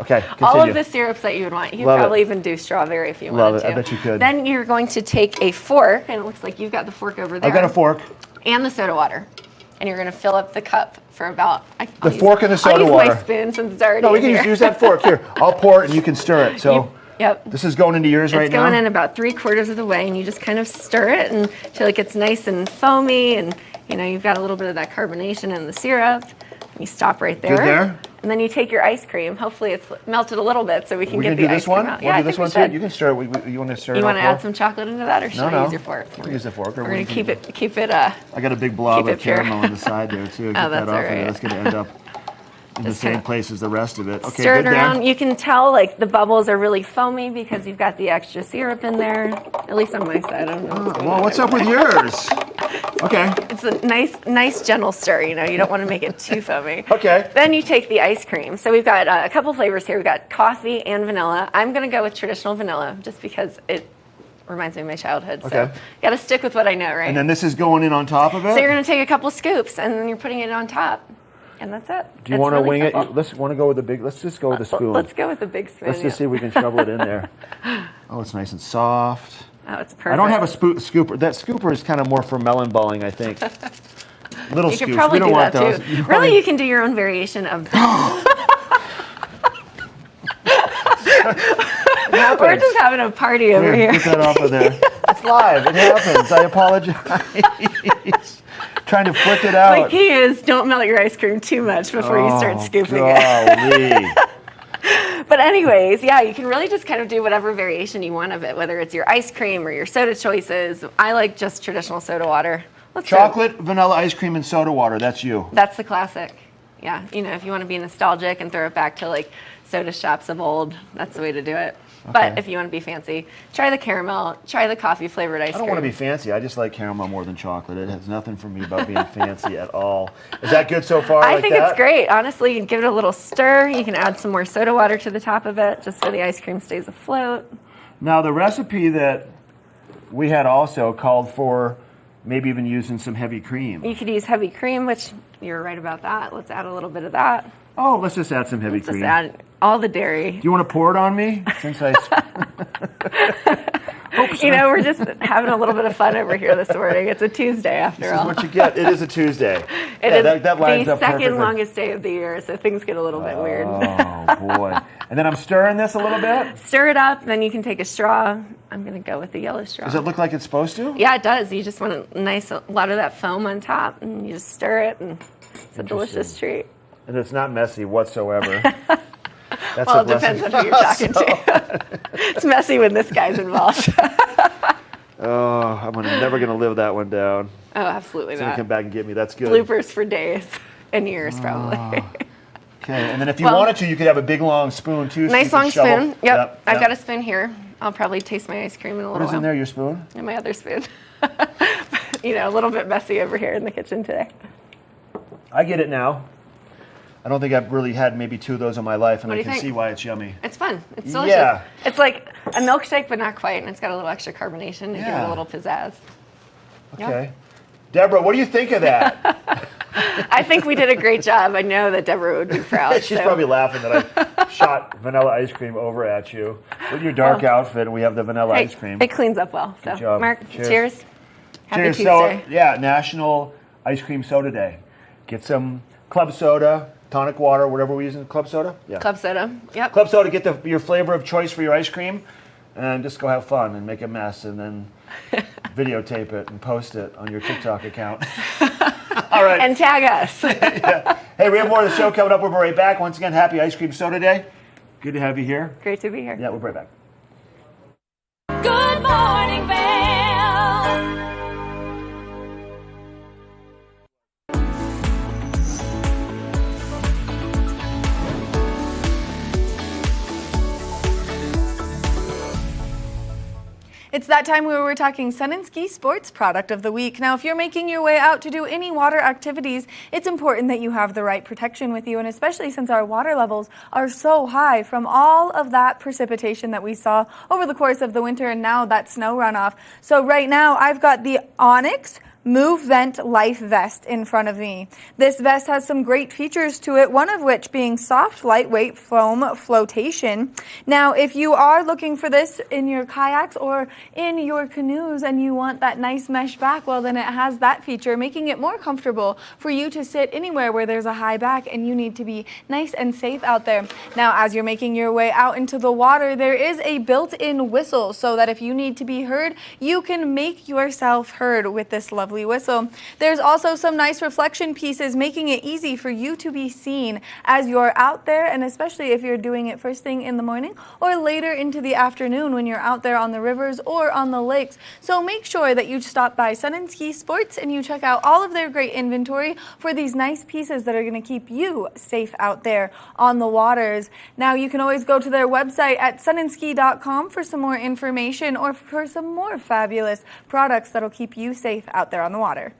Okay. Continue. All of the syrups that you would want. You could Love probably it. even do strawberry if you Love wanted it. to. I bet you could. Then you're going to take a fork, and it looks like you've got the fork over there. I've got a fork. And the soda water. And you're going to fill up the cup for about... The fork and the soda I'll use water. my spoon since it's already No, we in can here. just use that fork. Here, I'll pour it and you can stir it. So Yep. this is going into yours right now? It's going in about 3/4 of the way, and you just kind of stir it until it gets nice and foamy, and you've got a little bit of that carbonation in the syrup. And you stop right there. Good there. And then you take your ice cream. Hopefully it's melted a little bit so we can We get can the do ice this cream one? out. We'll Yeah, do I this think one we too? should. You can stir it. You want to stir it You want to all add some chocolate into that, or should No. I use your fork? You can use the fork. We're going to keep it. I got a big blob keep of it pure. caramel on the side there too. Get Oh, that that's off all of there. right. That's going to end up in the Just same kinda place as the rest of it. Okay, Stir good it there. around. You can tell the bubbles are really foamy because you've got the extra syrup in there. At least on my side. I don't know. Well, what's up with yours? Okay. It's a nice gentle stir. You don't want to make it too foamy. Okay. Then you take the ice cream. So we've got a couple flavors here. We've got coffee and vanilla. I'm going to go with traditional vanilla just because it reminds me of my childhood. So Okay. got to stick with what I know, right? And then this is going in on top of it? So you're going to take a couple scoops and then you're putting it on top. And that's it. Do you want to wing it? Let's want to go with the big. Let's just go with the spoon. Let's go with the big spoon. Let's just see if we can shovel it in there. Oh, it's nice and soft. Oh, it's perfect. I don't have a scooper. That scooper is kind of more for melon balling, I think. Little You scoops. could probably We don't do want that those. too. Really, you can do your own variation of We're just having a party over here. Get that off of there. It's live. It happens. I apologize. Trying to flick it out. The key is don't melt your ice cream too much before you start scooping it. But anyways, yeah, you can really just kind of do whatever variation you want of it, whether it's your ice cream or your soda choices. I like just traditional soda water. Chocolate, vanilla ice cream, and soda water. That's you. That's the classic. Yeah, if you want to be nostalgic and throw it back to soda shops of old, that's the way to do it. But if you want to be fancy, try the caramel, try the coffee flavored ice cream. I don't want to be fancy. I just like caramel more than chocolate. It has nothing for me about being fancy at all. Is that good so far? I think it's great. Honestly, you can give it a little stir. You can add some more soda water to the top of it just so the ice cream stays afloat. Now, the recipe that we had also called for maybe even using some heavy cream. You could use heavy cream, which you're right about that. Let's add a little bit of that. Oh, let's just add some heavy cream. Just add all the dairy. Do you want to pour it on me? Since I... You know, we're just having a little bit of fun over here this morning. It's a Tuesday after all. This is what you get. It is a Tuesday. It is that lines the up perfectly. second longest day of the year, so things get a little bit weird. Oh, boy. And then I'm stirring this a little bit? Stir it up, then you can take a straw. I'm going to go with the yellow straw. Does it look like it's supposed to? Yeah, it does. You just want a lot of that foam on top, and you just stir it, and it's a delicious treat. And it's not messy whatsoever. That's well, it depends on who you're talking to. It's messy when this guy's involved. Oh, I'm never going to live that one down. Oh, absolutely not. Come back and get me. That's good. Bloopers for days and years, probably. Okay, and then if you wanted to, you could have a big long spoon too. Nice long spoon. Yep. I've got a a spoon here. I'll probably taste my ice cream in a little while. What is in there, your spoon? And my other spoon. You know, a little bit messy over here in the kitchen today. I get it now. I don't think I've really had maybe two of those in my life, and What do I you can think? see why it's yummy. It's fun. It's delicious. Yeah. It's like a milkshake, but not quite, and it's got a little extra carbonation to give it a little pizzazz. Okay. Yep. Deborah, what do you think of that? I think we did a great job. I know that Deborah would be proud. She's probably laughing that I shot vanilla ice cream over at you. With your dark outfit, we have the vanilla ice cream. It cleans up well. Good So, job. Mark, cheers. Happy Cheers. Tuesday. So, yeah, National Ice Cream Soda Day. Get some club soda, tonic water, whatever we're using. Club soda? Yeah. Club soda. Yep. Club soda, get your flavor of choice for your ice cream, and just go have fun and make a mess, and then videotape it and post it on your TikTok account. All right. And tag us. Yeah. Hey, we have more of the show coming up. We'll be right back. Once again, happy Ice Cream Soda Day. Good to have you here. Great to be here. Yeah, we'll be right back. Good morning, Vail. It's that time where we're talking Sun and Ski Sports Product of the Week. Now, if you're making your way out to do any water activities, it's important that you have the right protection with you, and especially since our water levels are so high from all of that precipitation that we saw over the course of the winter and now that snow runoff. So right now, I've got the Onyx Move Vent Life Vest in front of me. This vest has some great features to it, one of which being soft, lightweight foam flotation. Now, if you are looking for this in your kayaks or in your canoes and you want that nice mesh back, well, then it has that feature, making it more comfortable for you to sit anywhere where there's a high back and you need to be nice and safe out there. Now, as you're making your way out into the water, there is a built-in whistle so that if you need to be heard, you can make yourself heard with this lovely whistle. There's also some nice reflection pieces making it easy for you to be seen as you're out there, and especially if you're doing it first thing in the morning or later into the afternoon when you're out there on the rivers or on the lakes. So make sure that you stop by Sun and Ski Sports and you check out all of their great inventory for these nice pieces that are going to keep you safe out there on the waters. Now, you can always go to their website at sunandski.com for some more information or for some more fabulous products that'll keep you safe out there on the water.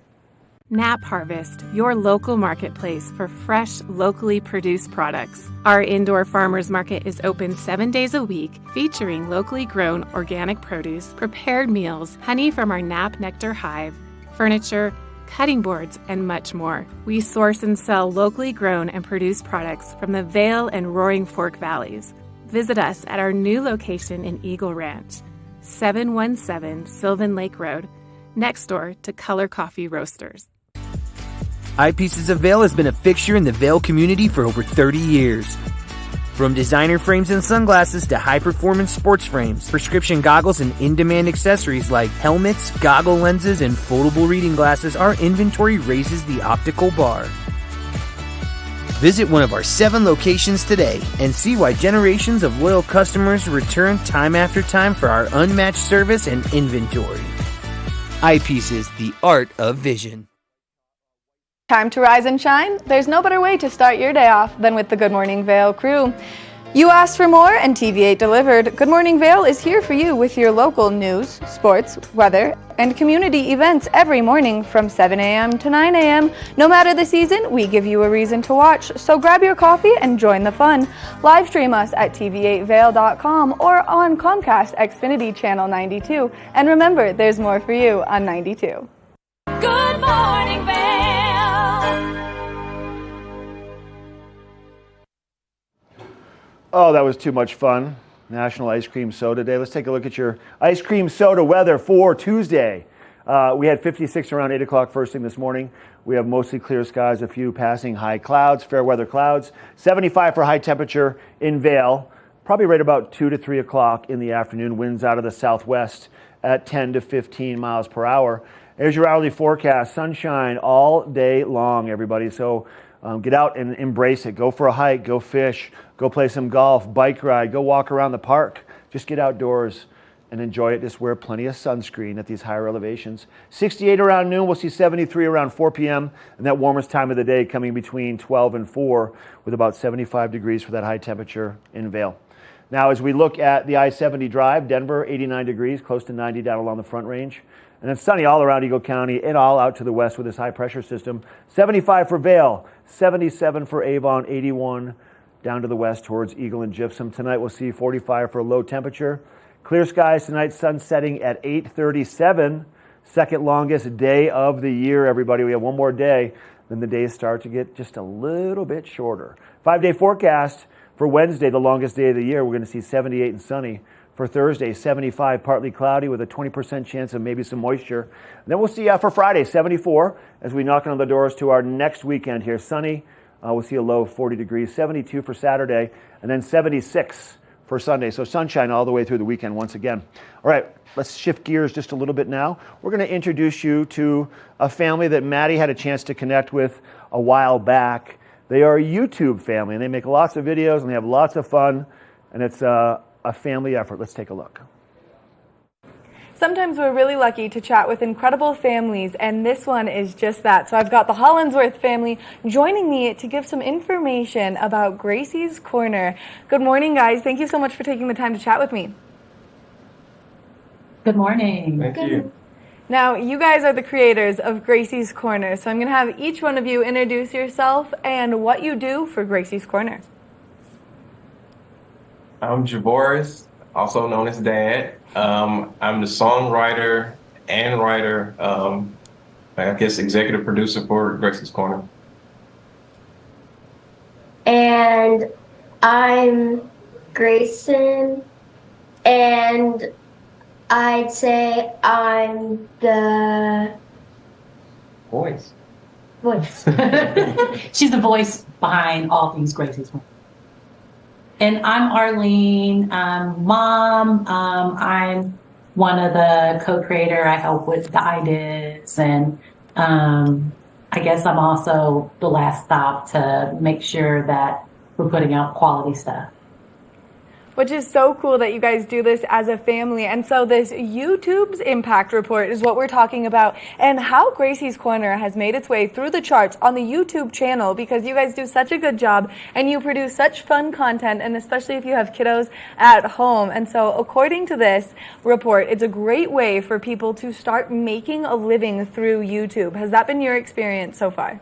Nap Harvest, your local marketplace for fresh, locally produced products. Our indoor farmers market is open 7 days a week, featuring locally grown organic produce, prepared meals, honey from our Nap Nectar hive, furniture, cutting boards, and much more. We source and sell locally grown and produced products from the Vail and Roaring Fork valleys. Visit us at our new location in Eagle Ranch, 717 Sylvan Lake Road, next door to Color Coffee Roasters. Eyepieces of Vail has been a fixture in the Vail community for over 30 years. From designer frames and sunglasses to high-performance sports frames, prescription goggles, and in-demand accessories like helmets, goggle lenses, and foldable reading glasses, our inventory raises the optical bar. Visit one of our 7 locations today and see why generations of loyal customers return time after time for our unmatched service and inventory. Eyepieces, the art of vision. Time to rise and shine? There's no better way to start your day off than with the Good Morning Vail crew. You asked for more, and TV8 delivered. Good Morning Vail is here for you with your local news, sports, weather, and community events every morning from 7 a.m. to 9 a.m. No matter the season, we give you a reason to watch, so grab your coffee and join the fun. Live stream us at tv8vail.com or on Comcast Xfinity Channel 92. And remember, there's more for you on 92. Good morning, Vail. Oh, that was too much fun. National Ice Cream Soda Day. Let's take a look at your ice cream soda weather for Tuesday. We had 56 around 8 o'clock first thing this morning. We have mostly clear skies, a few passing high clouds, fair weather clouds. 75 for high temperature in Vail. Probably right about 2 to 3 o'clock in the afternoon. Winds out of the southwest at 10 to 15 miles per hour. There's your hourly forecast. Sunshine all day long, everybody. So get out and embrace it. Go for a hike. Go fish. Go play some golf. Bike ride. Go walk around the park. Just get outdoors and enjoy it. Just wear plenty of sunscreen at these higher elevations. 68 around noon. We'll see 73 around 4 p.m. And that warmest time of the day coming between 12 and 4 with about 75 degrees for that high temperature in Vail. Now, as we look at the I-70 drive, Denver, 89 degrees, close to 90 down along the Front Range. And it's sunny all around Eagle County and all out to the west with this high pressure system. 75 for Vail, 77 for Avon, 81 down to the west towards Eagle and Gypsum. Tonight we'll see 45 for a low temperature. Clear skies tonight, sun setting at 8:37. Second longest day of the year, everybody. We have one more day. Then the days start to get just a little bit shorter. 5-day forecast for Wednesday, the longest day of the year. We're going to see 78 and sunny. For Thursday, 75, partly cloudy with a 20% chance of maybe some moisture. And then we'll see for Friday, 74, as we knock on the doors to our next weekend here. Sunny, we'll see a low of 40 degrees, 72 for Saturday, and then 76 for Sunday. So sunshine all the way through the weekend once again. All right, let's shift gears just a little bit now. We're going to introduce you to a family that Maddie had a chance to connect with a while back. They are a YouTube family, and they make lots of videos, and they have lots of fun, and it's a family effort. Let's take a look. Sometimes we're really lucky to chat with incredible families, and this one is just that. So I've got the Hollinsworth family joining me to give some information about Gracie's Corner. Good morning, guys. Thank you so much for taking the time to chat with me. Good morning. Thank you. Now, you guys are the creators of Gracie's Corner, so I'm going to have each one of you introduce yourself and what you do for Gracie's Corner. I'm Javoris, also known as Dad. I'm the songwriter and writer, I guess executive producer for Gracie's Corner. And I'm Grayson, and I'd say I'm the voice. She's the voice behind all things Gracie's Corner. And I'm Arlene, mom. I'm one of the co-creator. I help with the ideas, and I guess I'm also the last stop to make sure that we're putting out quality stuff. Which is so cool that you guys do this as a family. And so this YouTube's Impact Report is what we're talking about, and how Gracie's Corner has made its way through the charts on the YouTube channel, because you guys do such a good job and you produce such fun content, and especially if you have kiddos at home. And so according to this report, it's a great way for people to start making a living through YouTube. Has that been your experience so far?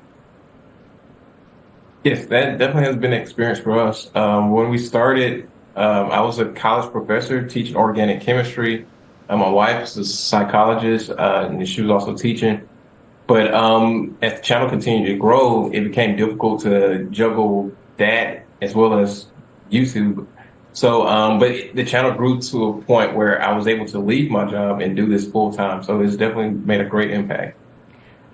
Yes, that definitely has been an experience for us. When we started, I was a college professor teaching organic chemistry. My wife is a psychologist, and she was also teaching. But as the channel continued to grow, it became difficult to juggle that as well as YouTube. So, but the channel grew to a point where I was able to leave my job and do this full time. So it's definitely made a great impact.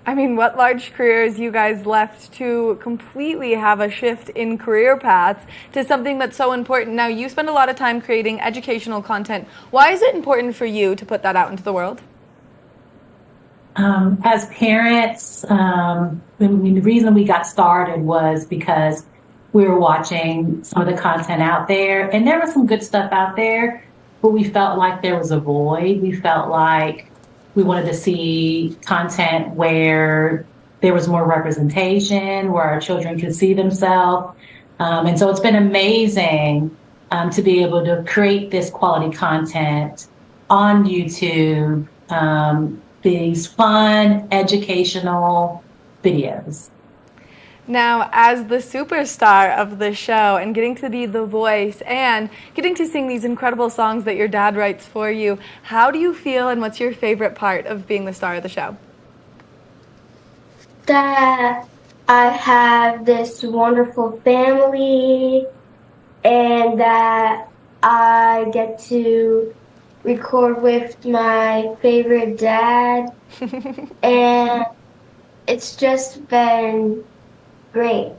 I mean, what large careers you guys left to completely have a shift in career paths to something that's so important. Now, you spend a lot of time creating educational content. Why is it important for you to put that out into the world? As parents, the reason we got started was because we were watching some of the content out there, and there was some good stuff out there, but we felt like there was a void. We felt like we wanted to see content where there was more representation, where our children could see themselves. And so it's been amazing to be able to create this quality content on YouTube, these fun, educational videos. Now, as the superstar of the show and getting to be the voice and getting to sing these incredible songs that your dad writes for you, how do you feel and what's your favorite part of being the star of the show? That I have this wonderful family and that I get to record with my favorite dad and it's just been great.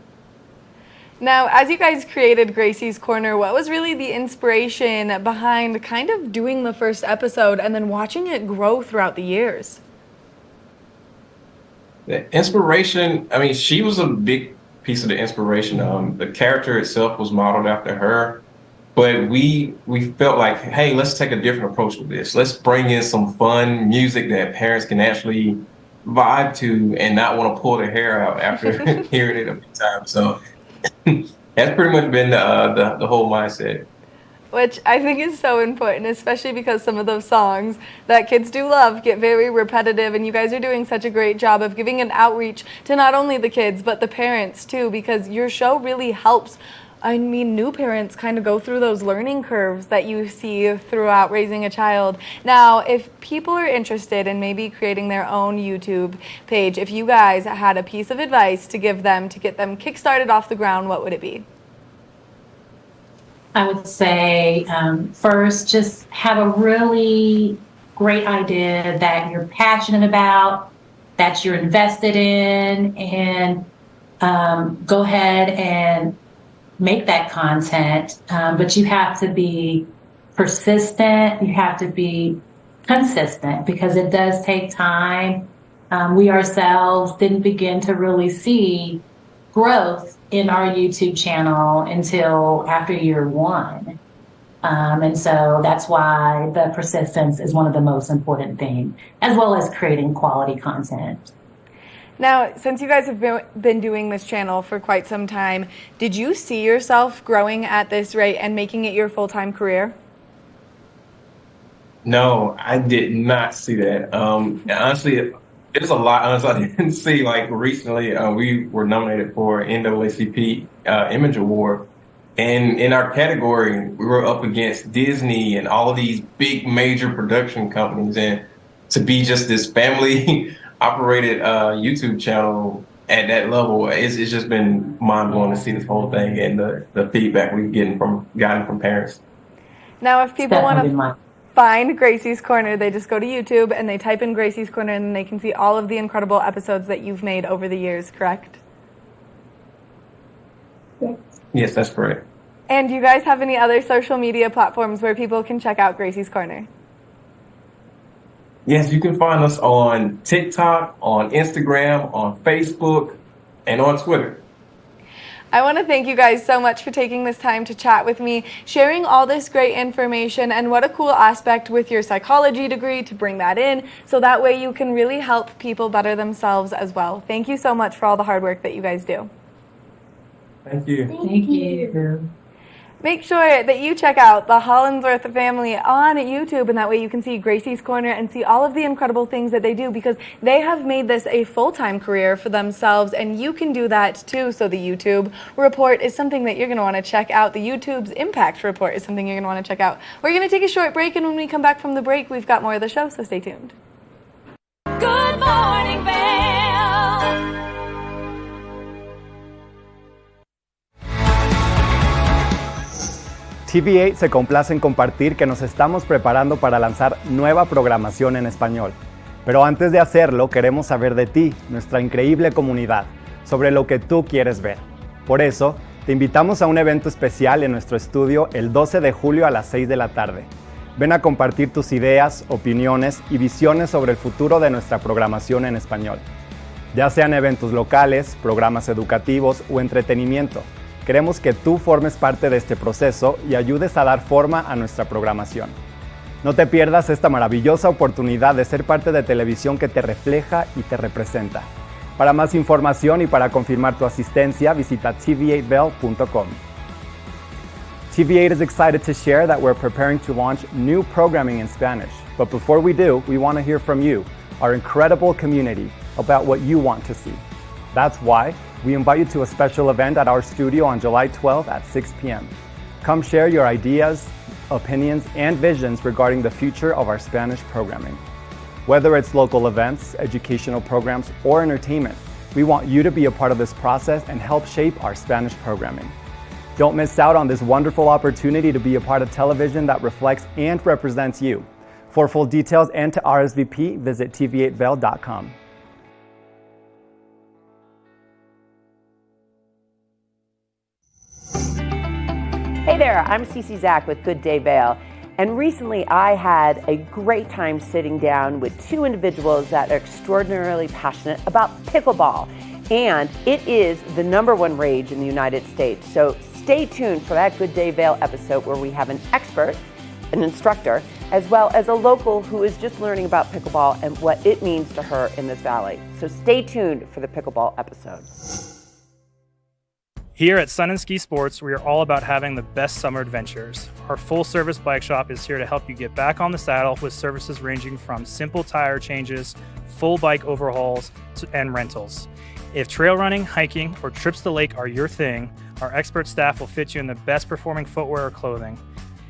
Now, as you guys created Gracie's Corner, what was really the inspiration behind kind of doing the first episode and then watching it grow throughout the years? The inspiration, I mean, she was a big piece of the inspiration. The character itself was modeled after her, but we felt like, hey, let's take a different approach with this. Let's bring in some fun music that parents can actually vibe to and not want to pull their hair out after hearing it a few times. So that's pretty much been the whole mindset. Which I think is so important, especially because some of those songs that kids do love get very repetitive, and you guys are doing such a great job of giving an outreach to not only the kids, but the parents too, because your show really helps new parents kind of go through those learning curves that you see throughout raising a child. Now, if people are interested in maybe creating their own YouTube page, if you guys had a piece of advice to give them to get them kickstarted off the ground, what would it be? I would say first, just have a really great idea that you're passionate about, that you're invested in, and go ahead and make that content, but you have to be persistent, you have to be consistent because it does take time. We ourselves didn't begin to really see growth in our YouTube channel until after year one. And so that's why the persistence is one of the most important things, as well as creating quality content. Now, since you guys have been doing this channel for quite some time, did you see yourself growing at this rate and making it your full-time career? No, I did not see that. Honestly, it was a lot. Honestly, I didn't see, like, recently we were nominated for NAACP Image Award. And in our category, we were up against Disney and all of these big major production companies. And to be just this family operated YouTube channel at that level, it's just been mind-blowing to see this whole thing and the feedback we've gotten from parents. Now, if people want to find Gracie's Corner, they just go to YouTube and they type in Gracie's Corner and they can see all of the incredible episodes that you've made over the years, correct? Yes, that's correct. And do you guys have any other social media platforms where people can check out Gracie's Corner? Yes, you can find us on TikTok, on Instagram, on Facebook, and on Twitter. I want to thank you guys so much for taking this time to chat with me, sharing all this great information, and what a cool aspect with your psychology degree to bring that in, so that way you can really help people better themselves as well. Thank you so much for all the hard work that you guys do. Thank you. Thank you. Make sure that you check out the Hollinsworth family on YouTube, and that way you can see Gracie's Corner and see all of the incredible things that they do, because they have made this a full-time career for themselves, and you can do that too. So the YouTube report is something that you're going to want to check out. The YouTube's impact report is something you're going to want to check out. We're going to take a short break, and when we come back from the break, we've got more of the show, so stay tuned. Good morning, Vail. TV8 se complace en compartir que nos estamos preparando para lanzar nueva programación en español. Pero antes de hacerlo, queremos saber de ti, nuestra increíble comunidad, sobre lo que tú quieres ver. Por eso, te invitamos a un evento especial en nuestro estudio el 12 de julio a las 6 de la tarde. Ven a compartir tus ideas, opiniones y visiones sobre el futuro de nuestra programación en español. Ya sean eventos locales, programas educativos o entretenimiento. Queremos que tú formes parte de este proceso y ayudes a dar forma a nuestra programación. No te pierdas esta maravillosa oportunidad de ser parte de televisión que te refleja y te representa. Para más información y para confirmar tu asistencia, visita tv8vail.com. TV8 is excited to share that we're preparing to launch new programming in Spanish. But before we do, we want to hear from you, our incredible community, about what you want to see. That's why we invite you to a special event at our studio on July 12th at 6 p.m. Come share your ideas, opinions, and visions regarding the future of our Spanish programming. Whether it's local events, educational programs, or entertainment, we want you to be a part of this process and help shape our Spanish programming. Don't miss out on this wonderful opportunity to be a part of television that reflects and represents you. For full details and to RSVP, visit tv8vail.com. Hey there, I'm Cece Zach with Good Day Vail. And recently I had a great time sitting down with two individuals that are extraordinarily passionate about pickleball. And it is the #1 rage in the United States. So stay tuned for that Good Day Vail episode where we have an expert, an instructor, as well as a local who is just learning about pickleball and what it means to her in this valley. So stay tuned for the pickleball episode. Here at Sun and Ski Sports, we are all about having the best summer adventures. Our full-service bike shop is here to help you get back on the saddle with services ranging from simple tire changes, full bike overhauls, and rentals. If trail running, hiking, or trips to the lake are your thing, our expert staff will fit you in the best performing footwear or clothing.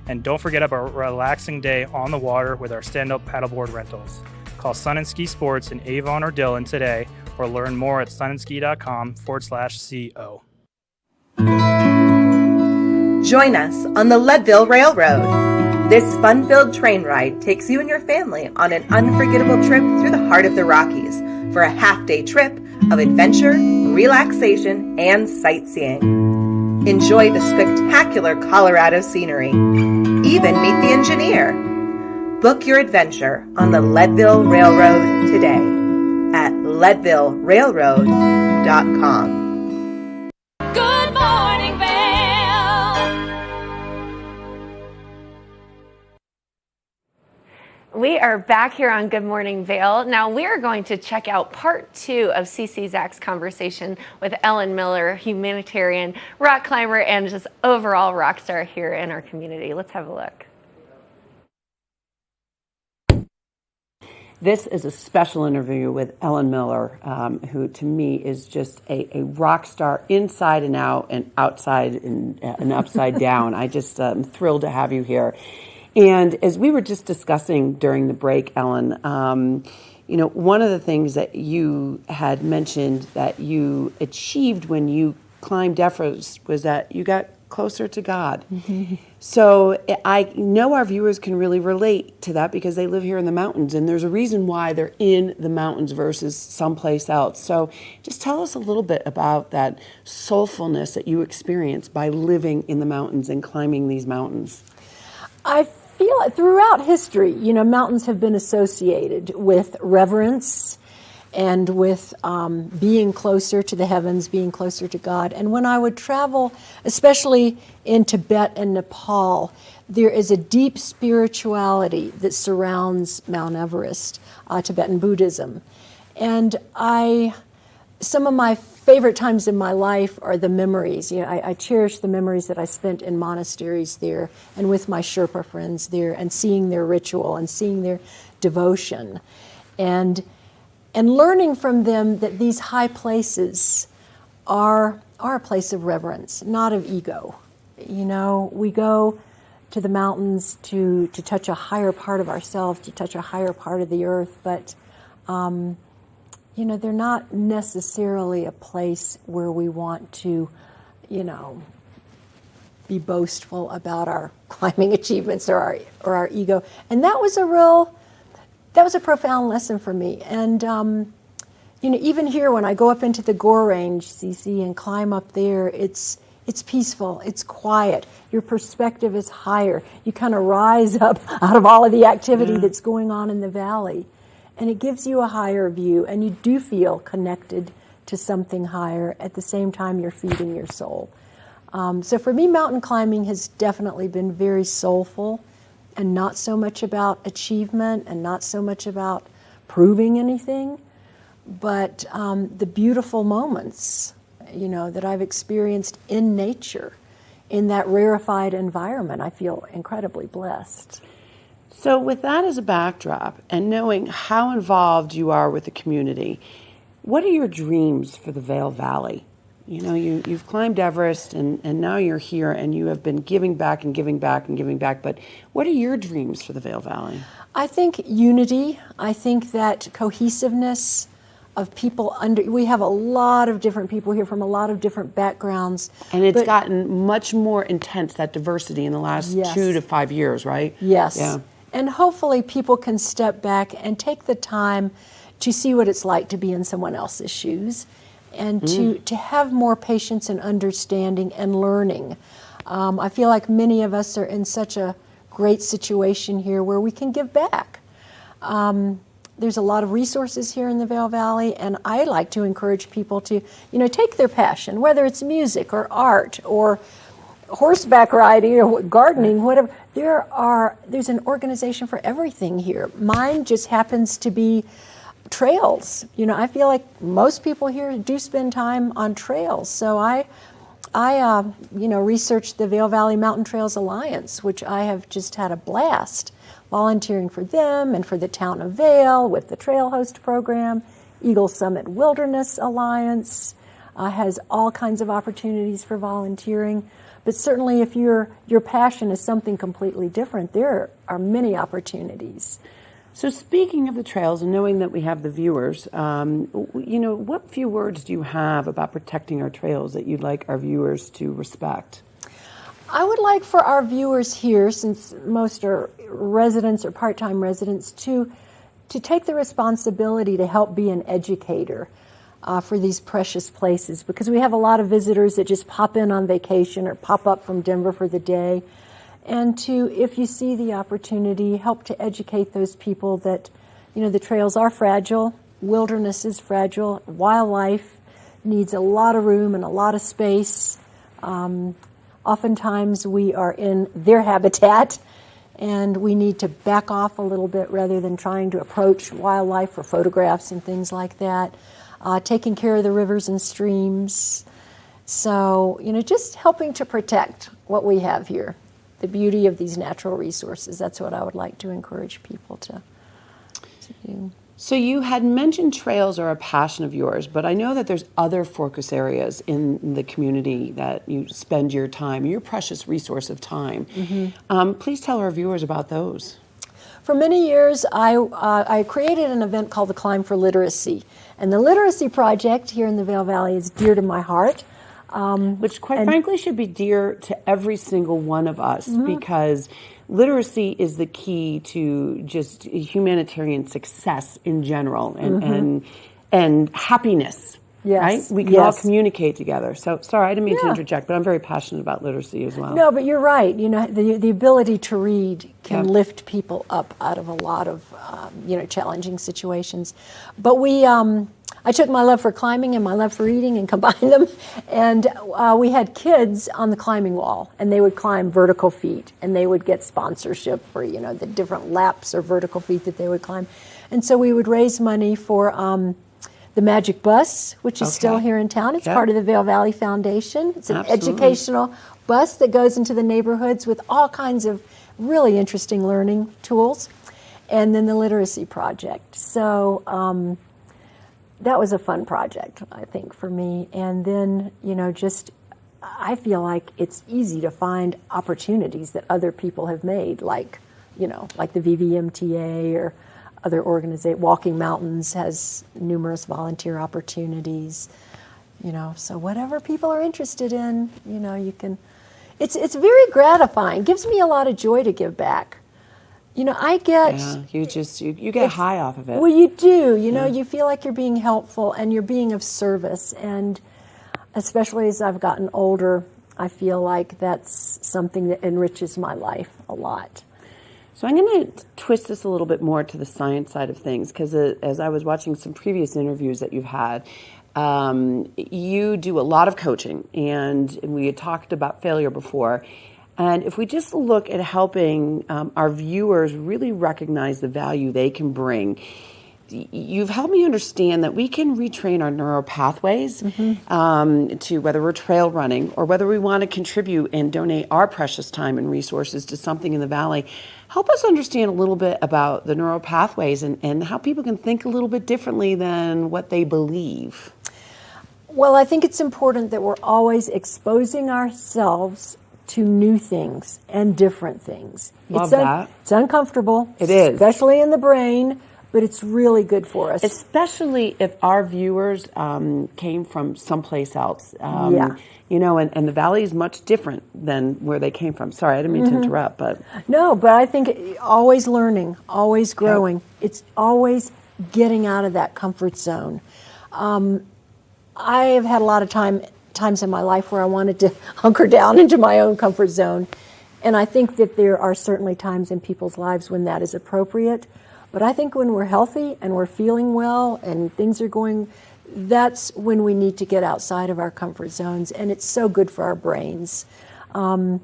And don't forget about a relaxing day on the water with our stand-up paddleboard rentals. Call Sun and Ski Sports in Avon or Dillon today, or learn more at sunandski.com/CO. Join us on the Leadville Railroad. This fun-filled train ride takes you and your family on an unforgettable trip through the heart of the Rockies for a half-day trip of adventure, relaxation, and sightseeing. Enjoy the spectacular Colorado scenery. Even meet the engineer. Book your adventure on the Leadville Railroad today at leadvillerailroad.com. Good morning, Vail. We are back here on Good Morning Vail. Now we are going to check out part 2 of CC Zach's conversation with Ellen Miller, humanitarian, rock climber, and just overall rock star here in our community. Let's have a look. This is a special interview with Ellen Miller, who to me is just a rock star inside and out and outside and upside down. I just am thrilled to have you here. And as we were just discussing during the break, Ellen, one of the things that you had mentioned that you achieved when you climbed Everest was that you got closer to God. Mm-hmm. So I know our viewers can really relate to that because they live here in the mountains, and there's a reason why they're in the mountains versus someplace else. So just tell us a little bit about that soulfulness that you experience by living in the mountains and climbing these mountains. I feel throughout history, mountains have been associated with reverence and with being closer to the heavens, being closer to God. And when I would travel, especially in Tibet and Nepal, there is a deep spirituality that surrounds Mount Everest, Tibetan Buddhism. And some of my favorite times in my life are the memories. I cherish the memories that I spent in monasteries there and with my Sherpa friends there and seeing their ritual and seeing their devotion. And learning from them that these high places are a place of reverence, not of ego. We go to the mountains to touch a higher part of ourselves, to touch a higher part of the earth, but they're not necessarily a place where we want to, be boastful about our climbing achievements or our ego. And that was a profound lesson for me. And, even here when I go up into the Gore Range, CC, and climb up there, it's peaceful, it's quiet, your perspective is higher. You kind of rise up out of all of the activity that's going on in the valley. And it gives you a higher view, and you do feel connected to something higher. At the same time, you're feeding your soul. So for me, mountain climbing has definitely been very soulful, and not so much about achievement and not so much about proving anything, but the beautiful moments, that I've experienced in nature in that rarefied environment. I feel incredibly blessed. So with that as a backdrop and knowing how involved you are with the community, what are your dreams for the Vail Valley? You know, you've climbed Everest and now you're here and you have been giving back and giving back and giving back, but what are your dreams for the Vail Valley? I think unity. I think that cohesiveness of people we have a lot of different people here from a lot of different backgrounds. And it's gotten much more intense, that diversity, in the last 2 to 5 years, right? Yes. Yeah. And hopefully people can step back and take the time to see what it's like to be in someone else's shoes and to have more patience and understanding and learning. I feel like many of us are in such a great situation here where we can give back. There's a lot of resources here in the Vail Valley, and I like to encourage people to, take their passion, whether it's music or art or horseback riding or gardening, whatever. There's an organization for everything here. Mine just happens to be trails. I feel like most people here do spend time on trails. So I researched the Vail Valley Mountain Trails Alliance, which I have just had a blast volunteering for them and for the town of Vail with the Trail Host program. Eagle Summit Wilderness Alliance has all kinds of opportunities for volunteering. But certainly if your passion is something completely different, there are many opportunities. So speaking of the trails and knowing that we have the viewers, what few words do you have about protecting our trails that you'd like our viewers to respect? I would like for our viewers here, since most are residents or part-time residents, to take the responsibility to help be an educator for these precious places, because we have a lot of visitors that just pop in on vacation or pop up from Denver for the day. And to, if you see the opportunity, help to educate those people that, the trails are fragile, wilderness is fragile, wildlife needs a lot of room and a lot of space. Oftentimes we are in their habitat and we need to back off a little bit rather than trying to approach wildlife for photographs and things like that. Taking care of the rivers and streams. So, just helping to protect what we have here, the beauty of these natural resources. That's what I would like to encourage people to do. So you had mentioned trails are a passion of yours, but I know that there's other focus areas in the community that you spend your time, your precious resource of time. Please tell our viewers about those. For many years, I created an event called the Climb for Literacy. And the Literacy Project here in the Vail Valley is dear to my heart. Which, quite frankly, should be dear to every single one of us, because literacy is the key to just humanitarian success in general and happiness. Yes. Right? We can all communicate together. So, sorry, I didn't mean to interject, but I'm very passionate about literacy as well. No, but you're right. The ability to read can lift people up out of a lot of, challenging situations. But I took my love for climbing and my love for reading and combined them. And we had kids on the climbing wall, and they would climb vertical feet, and they would get sponsorship for, the different laps or vertical feet that they would climb. And so we would raise money for the Magic Bus, which is still here in town. It's part of the Vail Valley Foundation. It's an educational bus that goes into the neighborhoods with all kinds of really interesting learning tools. And then the Literacy Project. So that was a fun project, I think, for me. And then, I feel like it's easy to find opportunities that other people have made, like the VVMTA or other organizations. Walking Mountains has numerous volunteer opportunities, so whatever people are interested in, you can, it's very gratifying. It gives me a lot of joy to give back. I get... Yeah, you get high off of it. Well, you do. You feel like you're being helpful and you're being of service. And especially as I've gotten older, I feel like that's something that enriches my life a lot. So I'm going to twist this a little bit more to the science side of things, because as I was watching some previous interviews that you've had, you do a lot of coaching, and we had talked about failure before. And if we just look at helping our viewers really recognize the value they can bring, you've helped me understand that we can retrain our neural pathways to whether we're trail running or whether we want to contribute and donate our precious time and resources to something in the Valley. Help us understand a little bit about the neural pathways and how people can think a little bit differently than what they believe. Well, I think it's important that we're always exposing ourselves to new things and different things. Love that. It's uncomfortable. It is. Especially in the brain, but it's really good for us. Especially if our viewers came from someplace else. Yeah. You know, and the Valley is much different than where they came from. Sorry, I didn't mean to interrupt, but... No, but I think always learning, always growing. Yep. It's always getting out of that comfort zone. I have had a lot of times in my life where I wanted to hunker down into my own comfort zone. And I think that there are certainly times in people's lives when that is appropriate. But I think when we're healthy and we're feeling well and things are going, that's when we need to get outside of our comfort zones. And it's so good for our brains. And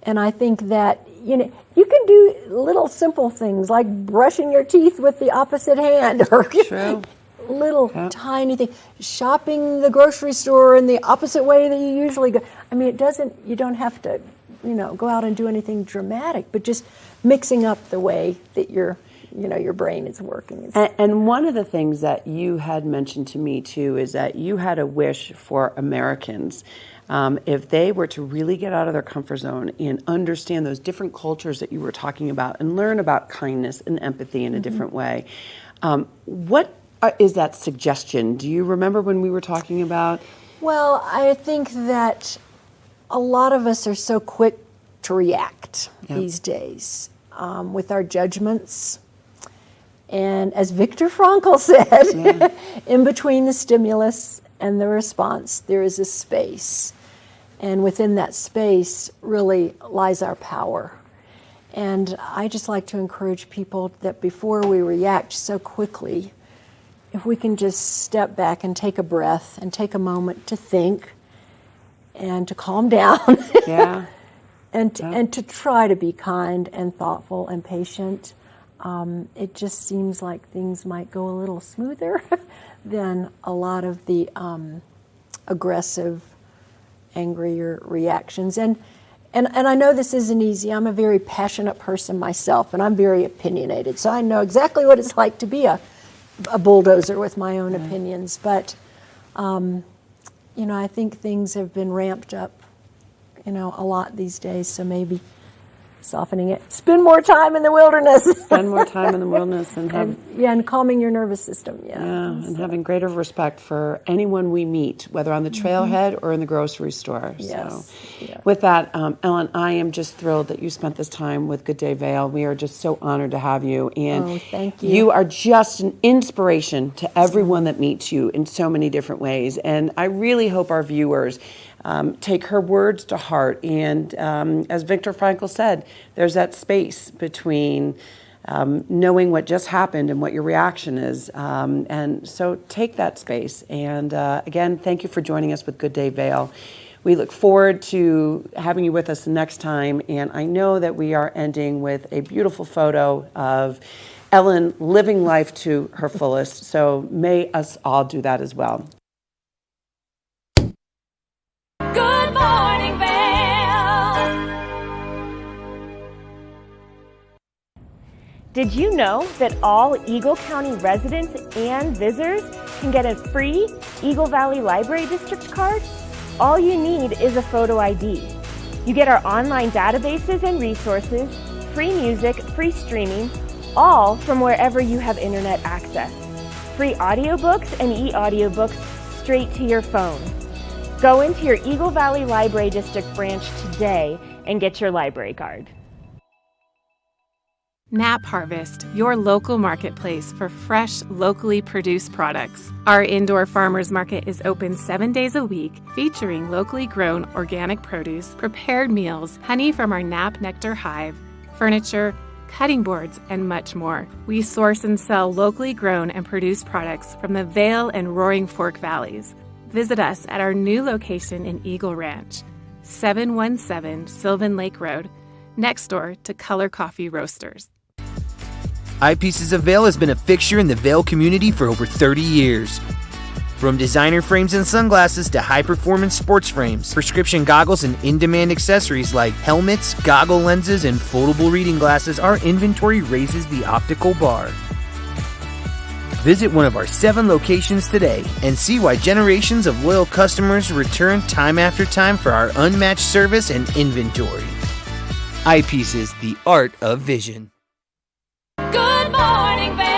I think that, you know, you can do little simple things like brushing your teeth with the opposite hand or True. Little tiny thing, shopping the grocery store in the opposite way that you usually go. I mean, you don't have to, you know, go out and do anything dramatic, but just mixing up the way that your brain is working. And one of the things that you had mentioned to me too is that you had a wish for Americans, if they were to really get out of their comfort zone and understand those different cultures that you were talking about and learn about kindness and empathy in a different way. What is that suggestion? Do you remember when we were talking about? Well, I think that a lot of us are so quick to react these days with our judgments. And as Viktor Frankl said, in between the stimulus and the response, there is a space. And within that space really lies our power. And I just like to encourage people that before we react so quickly, if we can just step back and take a breath and take a moment to think and to calm down and to try to be kind and thoughtful and patient, it just seems like things might go a little smoother than a lot of the aggressive, angrier reactions. And I know this isn't easy. I'm a very passionate person myself, and I'm very opinionated, so I know exactly what it's like to be a bulldozer with my own opinions. But, you know, I think things have been ramped up, you know, a lot these days, so maybe softening it. Spend more time in the wilderness. Spend more time in the wilderness and calming your nervous system. And having greater respect for anyone we meet, whether on the trailhead or in the grocery store. Yes. So, with that, Ellen, I am just thrilled that you spent this time with Good Day Vail. We are just so honored to have you, and thank you. You are just an inspiration to everyone that meets you in so many different ways. And I really hope our viewers take her words to heart. And as Viktor Frankl said, there's that space between knowing what just happened and what your reaction is. And so take that space. And again, thank you for joining us with Good Day Vail. We look forward to having you with us next time. And I know that we are ending with a beautiful photo of Ellen living life to her fullest. So may us all do that as well. Good morning, Vail. Did you know that all Eagle County residents and visitors can get a free Eagle Valley Library District card? All you need is a photo ID. You get our online databases and resources, free music, free streaming, all from wherever you have internet access. Free audiobooks and e-audiobooks straight to your phone. Go into your Eagle Valley Library District branch today and get your library card. Nap Harvest, your local marketplace for fresh, locally produced products. Our indoor farmers market is open 7 days a week, featuring locally grown organic produce, prepared meals, honey from our Nap Nectar hive, furniture, cutting boards, and much more. We source and sell locally grown and produced products from the Vail and Roaring Fork Valleys. Visit us at our new location in Eagle Ranch, 717 Sylvan Lake Road, next door to Color Coffee Roasters. Eyepieces of Vail has been a fixture in the Vail community for over 30 years. From designer frames and sunglasses to high-performance sports frames, prescription goggles, and in-demand accessories like helmets, goggle lenses, and foldable reading glasses, our inventory raises the optical bar. Visit one of our 7 locations today and see why generations of loyal customers return time after time for our unmatched service and inventory. Eyepieces, the art of vision. Good morning, Vail.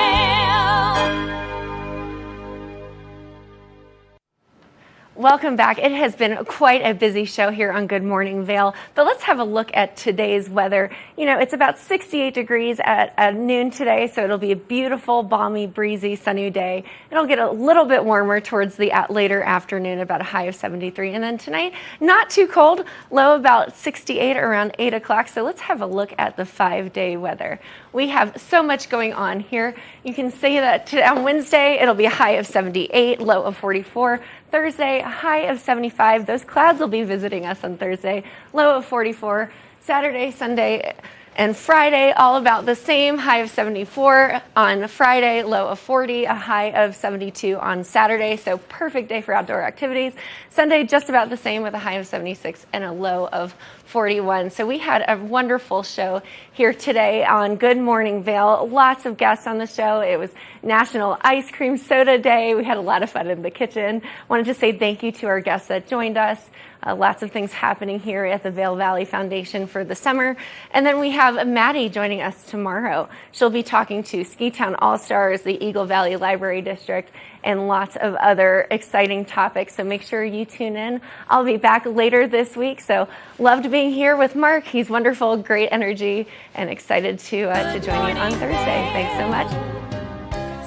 Welcome back. It has been quite a busy show here on Good Morning Vail, but let's have a look at today's weather. You know, it's about 68 degrees at noon today, so it'll be a beautiful, balmy, breezy, sunny day. It'll get a little bit warmer towards the later afternoon, about a high of 73. And then tonight, not too cold, low about 68 around 8 o'clock. So let's have a look at the 5-day weather. We have so much going on here. You can see that on Wednesday, it'll be a high of 78, low of 44. Thursday, a high of 75. Those clouds will be visiting us on Thursday, low of 44. Saturday, Sunday, and Friday, all about the same, high of 74 on Friday, low of 40, a high of 72 on Saturday. So perfect day for outdoor activities. Sunday, just about the same with a high of 76 and a low of 41. So we had a wonderful show here today on Good Morning Vail. Lots of guests on the show. It was National Ice Cream Soda Day. We had a lot of fun in the kitchen. Wanted to say thank you to our guests that joined us. Lots of things happening here at the Vail Valley Foundation for the summer. And then we have Maddie joining us tomorrow. She'll be talking to Ski Town All-Stars, the Eagle Valley Library District, and lots of other exciting topics. So make sure you tune in. I'll be back later this week. So loved being here with Mark. He's wonderful, great energy, and excited to join you on Thursday. Thanks so much.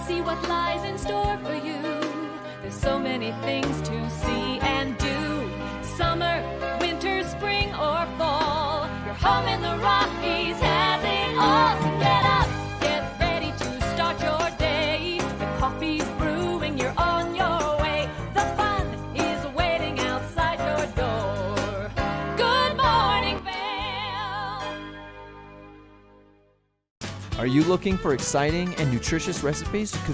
See what lies in store for you. There's so many things to see and do. Summer, winter, spring, or fall. Your home in the Rockies has it all. So get up, get ready to start your day. The coffee's brewing, you're on your way. The fun is waiting outside your door. Good morning, Vail. Are you looking for exciting and nutritious recipes to cook